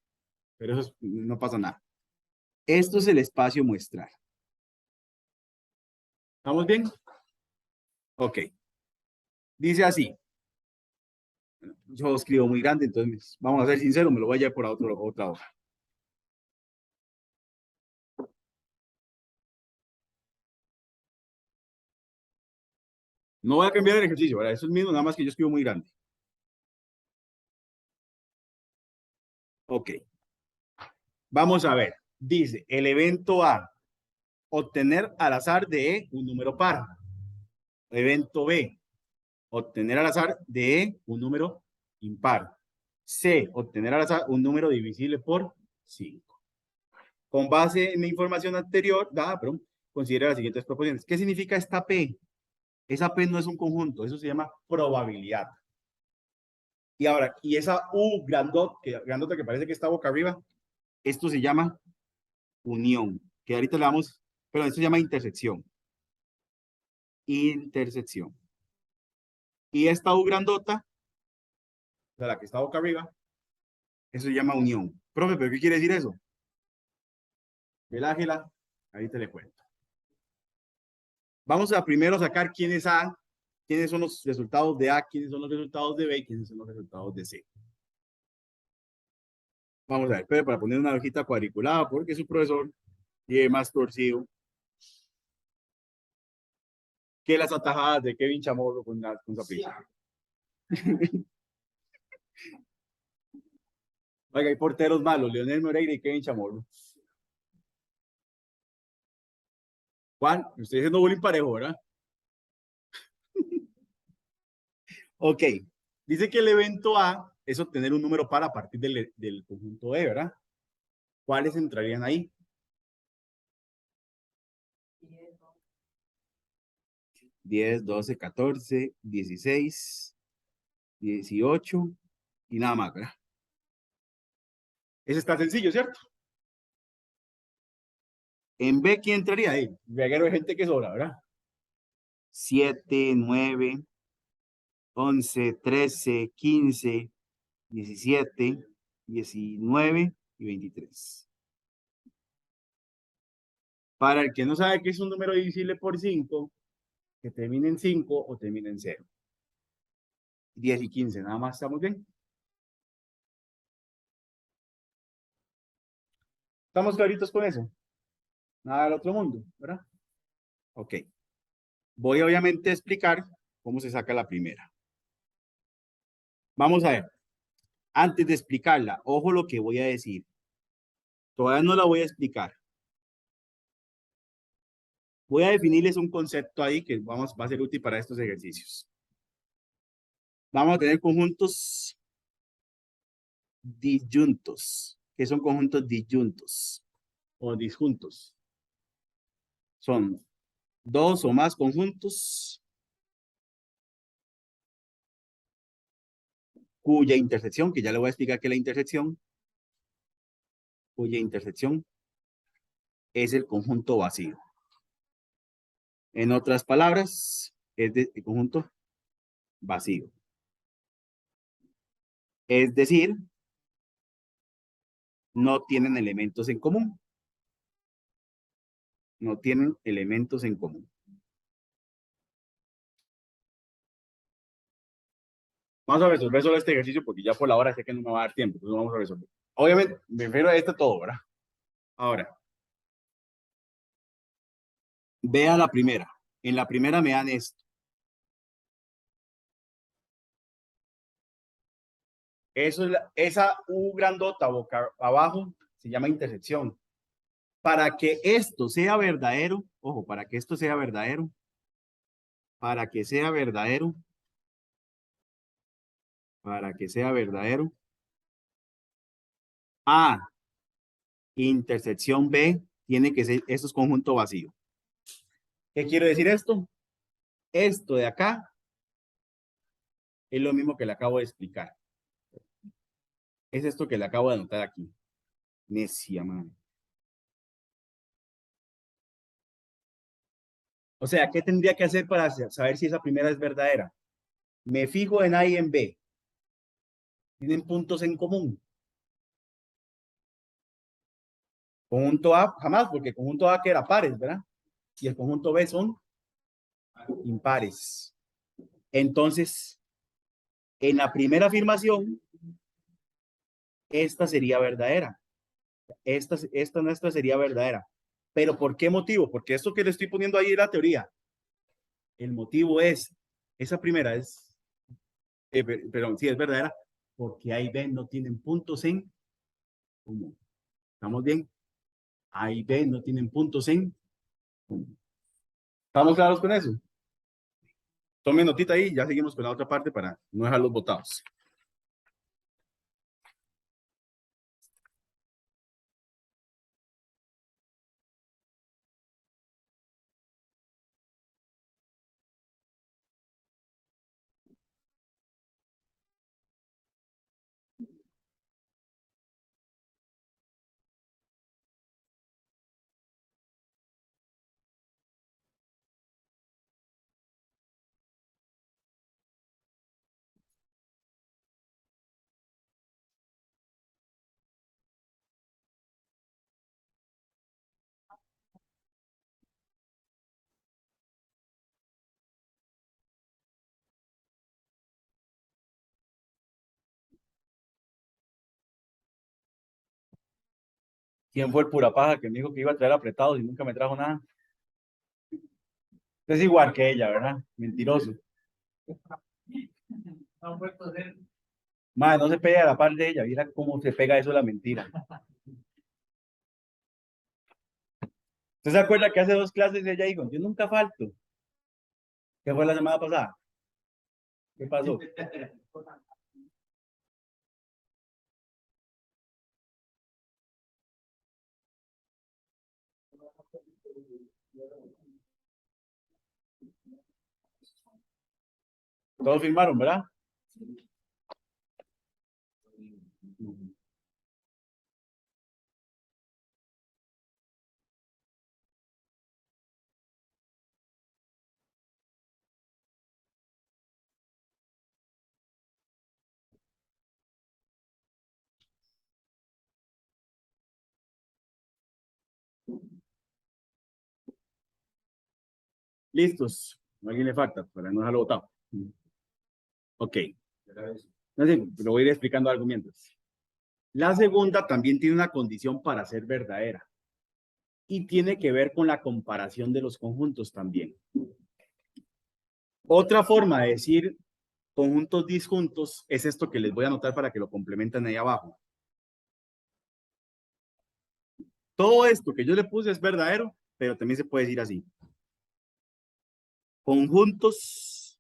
[SPEAKER 1] pero eso no pasa nada. Esto es el espacio muestral. ¿Estamos bien? Ok. Dice así. Yo escribo muy grande, entonces vamos a ser sinceros, me lo voy a llevar por otra hoja. No voy a cambiar el ejercicio, ¿verdad? Eso es mismo, nada más que yo escribo muy grande. Ok. Vamos a ver. Dice, el evento A, obtener al azar de E un número par. Evento B, obtener al azar de E un número impar. C, obtener al azar un número divisible por 5. Con base en la información anterior, considera las siguientes proposiciones. ¿Qué significa esta P? Esa P no es un conjunto, eso se llama probabilidad. Y ahora, y esa U grandota que parece que está boca arriba, esto se llama unión, que ahorita le damos, pero esto se llama intersección. Intersección. Y esta U grandota, de la que está boca arriba, eso se llama unión. Profe, ¿pero qué quiere decir eso? Ángela, ahí te le cuento. Vamos a primero sacar quién es A, quiénes son los resultados de A, quiénes son los resultados de B, quiénes son los resultados de C. Vamos a ver, pero para poner una hojita cuadriculada, porque su profesor tiene más torcido que las atajadas de Kevin Chamorro con Saprissa. Oiga, hay porteros malos, Leonel Moreira y Kevin Chamorro. Juan, estoy haciendo bullying parejo, ¿verdad? Ok, dice que el evento A es obtener un número par a partir del conjunto E, ¿verdad? ¿Cuáles entrarían ahí? 10, 12, 14, 16, 18 y nada más, ¿verdad? Ese está sencillo, ¿cierto? En B, ¿quién entraría ahí? Reguero de gente que sobra, ¿verdad? 7, 9, 11, 13, 15, 17, 19 y 23. Para el que no sabe qué es un número divisible por 5, que termine en 5 o termine en 0. 10 y 15, nada más, ¿estamos bien? ¿Estamos claritos con eso? Nada del otro mundo, ¿verdad? Ok. Voy obviamente a explicar cómo se saca la primera. Vamos a ver. Antes de explicarla, ojo lo que voy a decir. Todavía no la voy a explicar. Voy a definirles un concepto ahí que va a ser útil para estos ejercicios. Vamos a tener conjuntos disyuntos. ¿Qué son conjuntos disyuntos o disjuntos? Son dos o más conjuntos cuya intersección, que ya le voy a explicar qué es la intersección, cuya intersección es el conjunto vacío. En otras palabras, es el conjunto vacío. Es decir, no tienen elementos en común. No tienen elementos en común. Vamos a resolver solo este ejercicio porque ya por la hora sé que no me va a dar tiempo. Entonces vamos a resolver. Obviamente, me refiero a esto todo, ¿verdad? Ahora, vea la primera. En la primera me dan esto. Eso es esa U grandota boca abajo se llama intersección. Para que esto sea verdadero, ojo, para que esto sea verdadero, para que sea verdadero, para que sea verdadero, A, intersección B, tiene que ser, esto es conjunto vacío. ¿Qué quiere decir esto? Esto de acá es lo mismo que le acabo de explicar. Es esto que le acabo de anotar aquí. Necia, man. O sea, ¿qué tendría que hacer para saber si esa primera es verdadera? Me fijo en A y en B. ¿Tienen puntos en común? Conjunto A, jamás, porque el conjunto A que era pares, ¿verdad? Y el conjunto B son impares. Entonces, en la primera afirmación, esta sería verdadera. Esta nuestra sería verdadera. ¿Pero por qué motivo? Porque esto que le estoy poniendo ahí es la teoría. El motivo es, esa primera es, perdón, sí es verdadera, porque A y B no tienen puntos en común. ¿Estamos bien? A y B no tienen puntos en común. ¿Estamos claros con eso? Tome notita ahí, ya seguimos con la otra parte para no dejarlos botados. ¿Quién fue el pura paja que me dijo que iba a traer apretados y nunca me trajo nada? Es igual que ella, ¿verdad? Mentiroso. Madre, no se pega a la par de ella. Mira cómo se pega eso la mentira. ¿Usted se acuerda que hace 2 clases ella dijo, yo nunca falto? ¿Qué fue la semana pasada? ¿Qué pasó? Todos firmaron, ¿verdad? Listos. ¿A alguien le falta? Para no dejarlo botado. Ok. No sé, lo voy a ir explicando algo mientras. La segunda también tiene una condición para ser verdadera. Y tiene que ver con la comparación de los conjuntos también. Otra forma de decir conjuntos disjuntos es esto que les voy a anotar para que lo complementen ahí abajo. Todo esto que yo le puse es verdadero, pero también se puede decir así. Conjuntos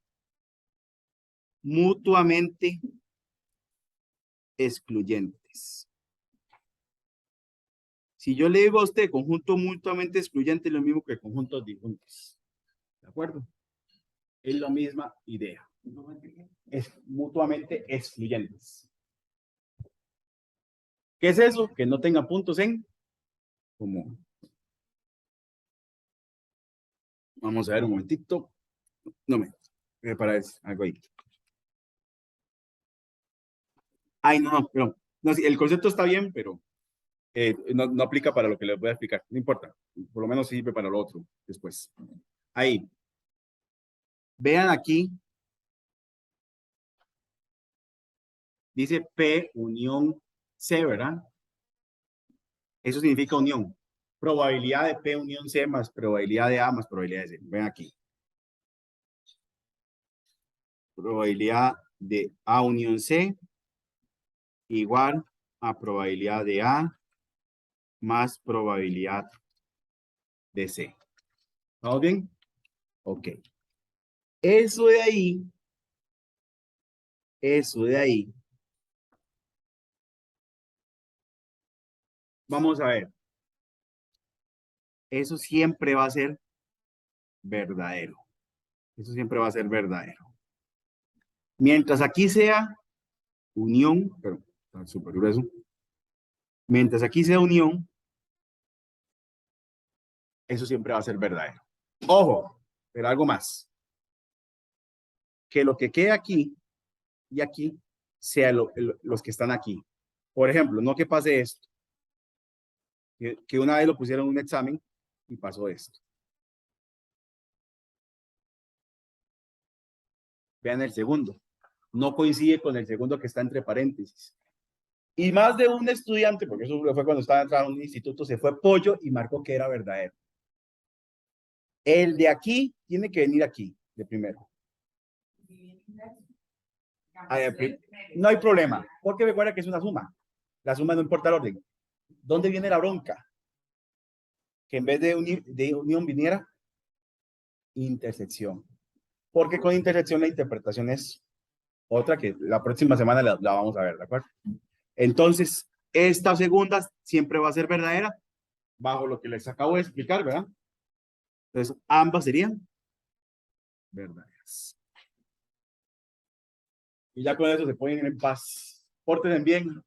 [SPEAKER 1] mutuamente excluyentes. Si yo le digo a usted conjunto mutuamente excluyente, es lo mismo que conjuntos disjuntos. ¿De acuerdo? Es la misma idea. Es mutuamente excluyentes. ¿Qué es eso? Que no tenga puntos en común. Vamos a ver un momentito. No me para algo ahí. Ay, no, pero no, sí, el concepto está bien, pero no aplica para lo que les voy a explicar. No importa. Por lo menos sirve para lo otro después. Ahí. Vean aquí. Dice P unión C, ¿verdad? Eso significa unión. Probabilidad de P unión C más probabilidad de A más probabilidad de C. Ven aquí. Probabilidad de A unión C igual a probabilidad de A más probabilidad de C. ¿Estamos bien? Ok. Eso de ahí. Vamos a ver. Eso siempre va a ser verdadero. Eso siempre va a ser verdadero. Mientras aquí sea unión, pero está súper grueso. Mientras aquí sea unión, eso siempre va a ser verdadero. Ojo, pero algo más. Que lo que quede aquí y aquí sea los que están aquí. Por ejemplo, no que pase esto. Que una vez lo pusieron en un examen y pasó esto. Vean el segundo. No coincide con el segundo que está entre paréntesis. Y más de un estudiante, porque eso fue cuando estaba entrando en un instituto, se fue pollo y marcó que era verdadero. El de aquí tiene que venir aquí, de primero. No hay problema, porque recuerda que es una suma. La suma no importa el orden. ¿Dónde viene la bronca? Que en vez de unión viniera intersección. Porque con intersección la interpretación es otra que la próxima semana la vamos a ver, ¿de acuerdo? Entonces, esta segunda siempre va a ser verdadera, bajo lo que les acabo de explicar, ¿verdad? Entonces, ambas serían verdaderas. Y ya con eso se pueden ir en paz. Pórtense bien.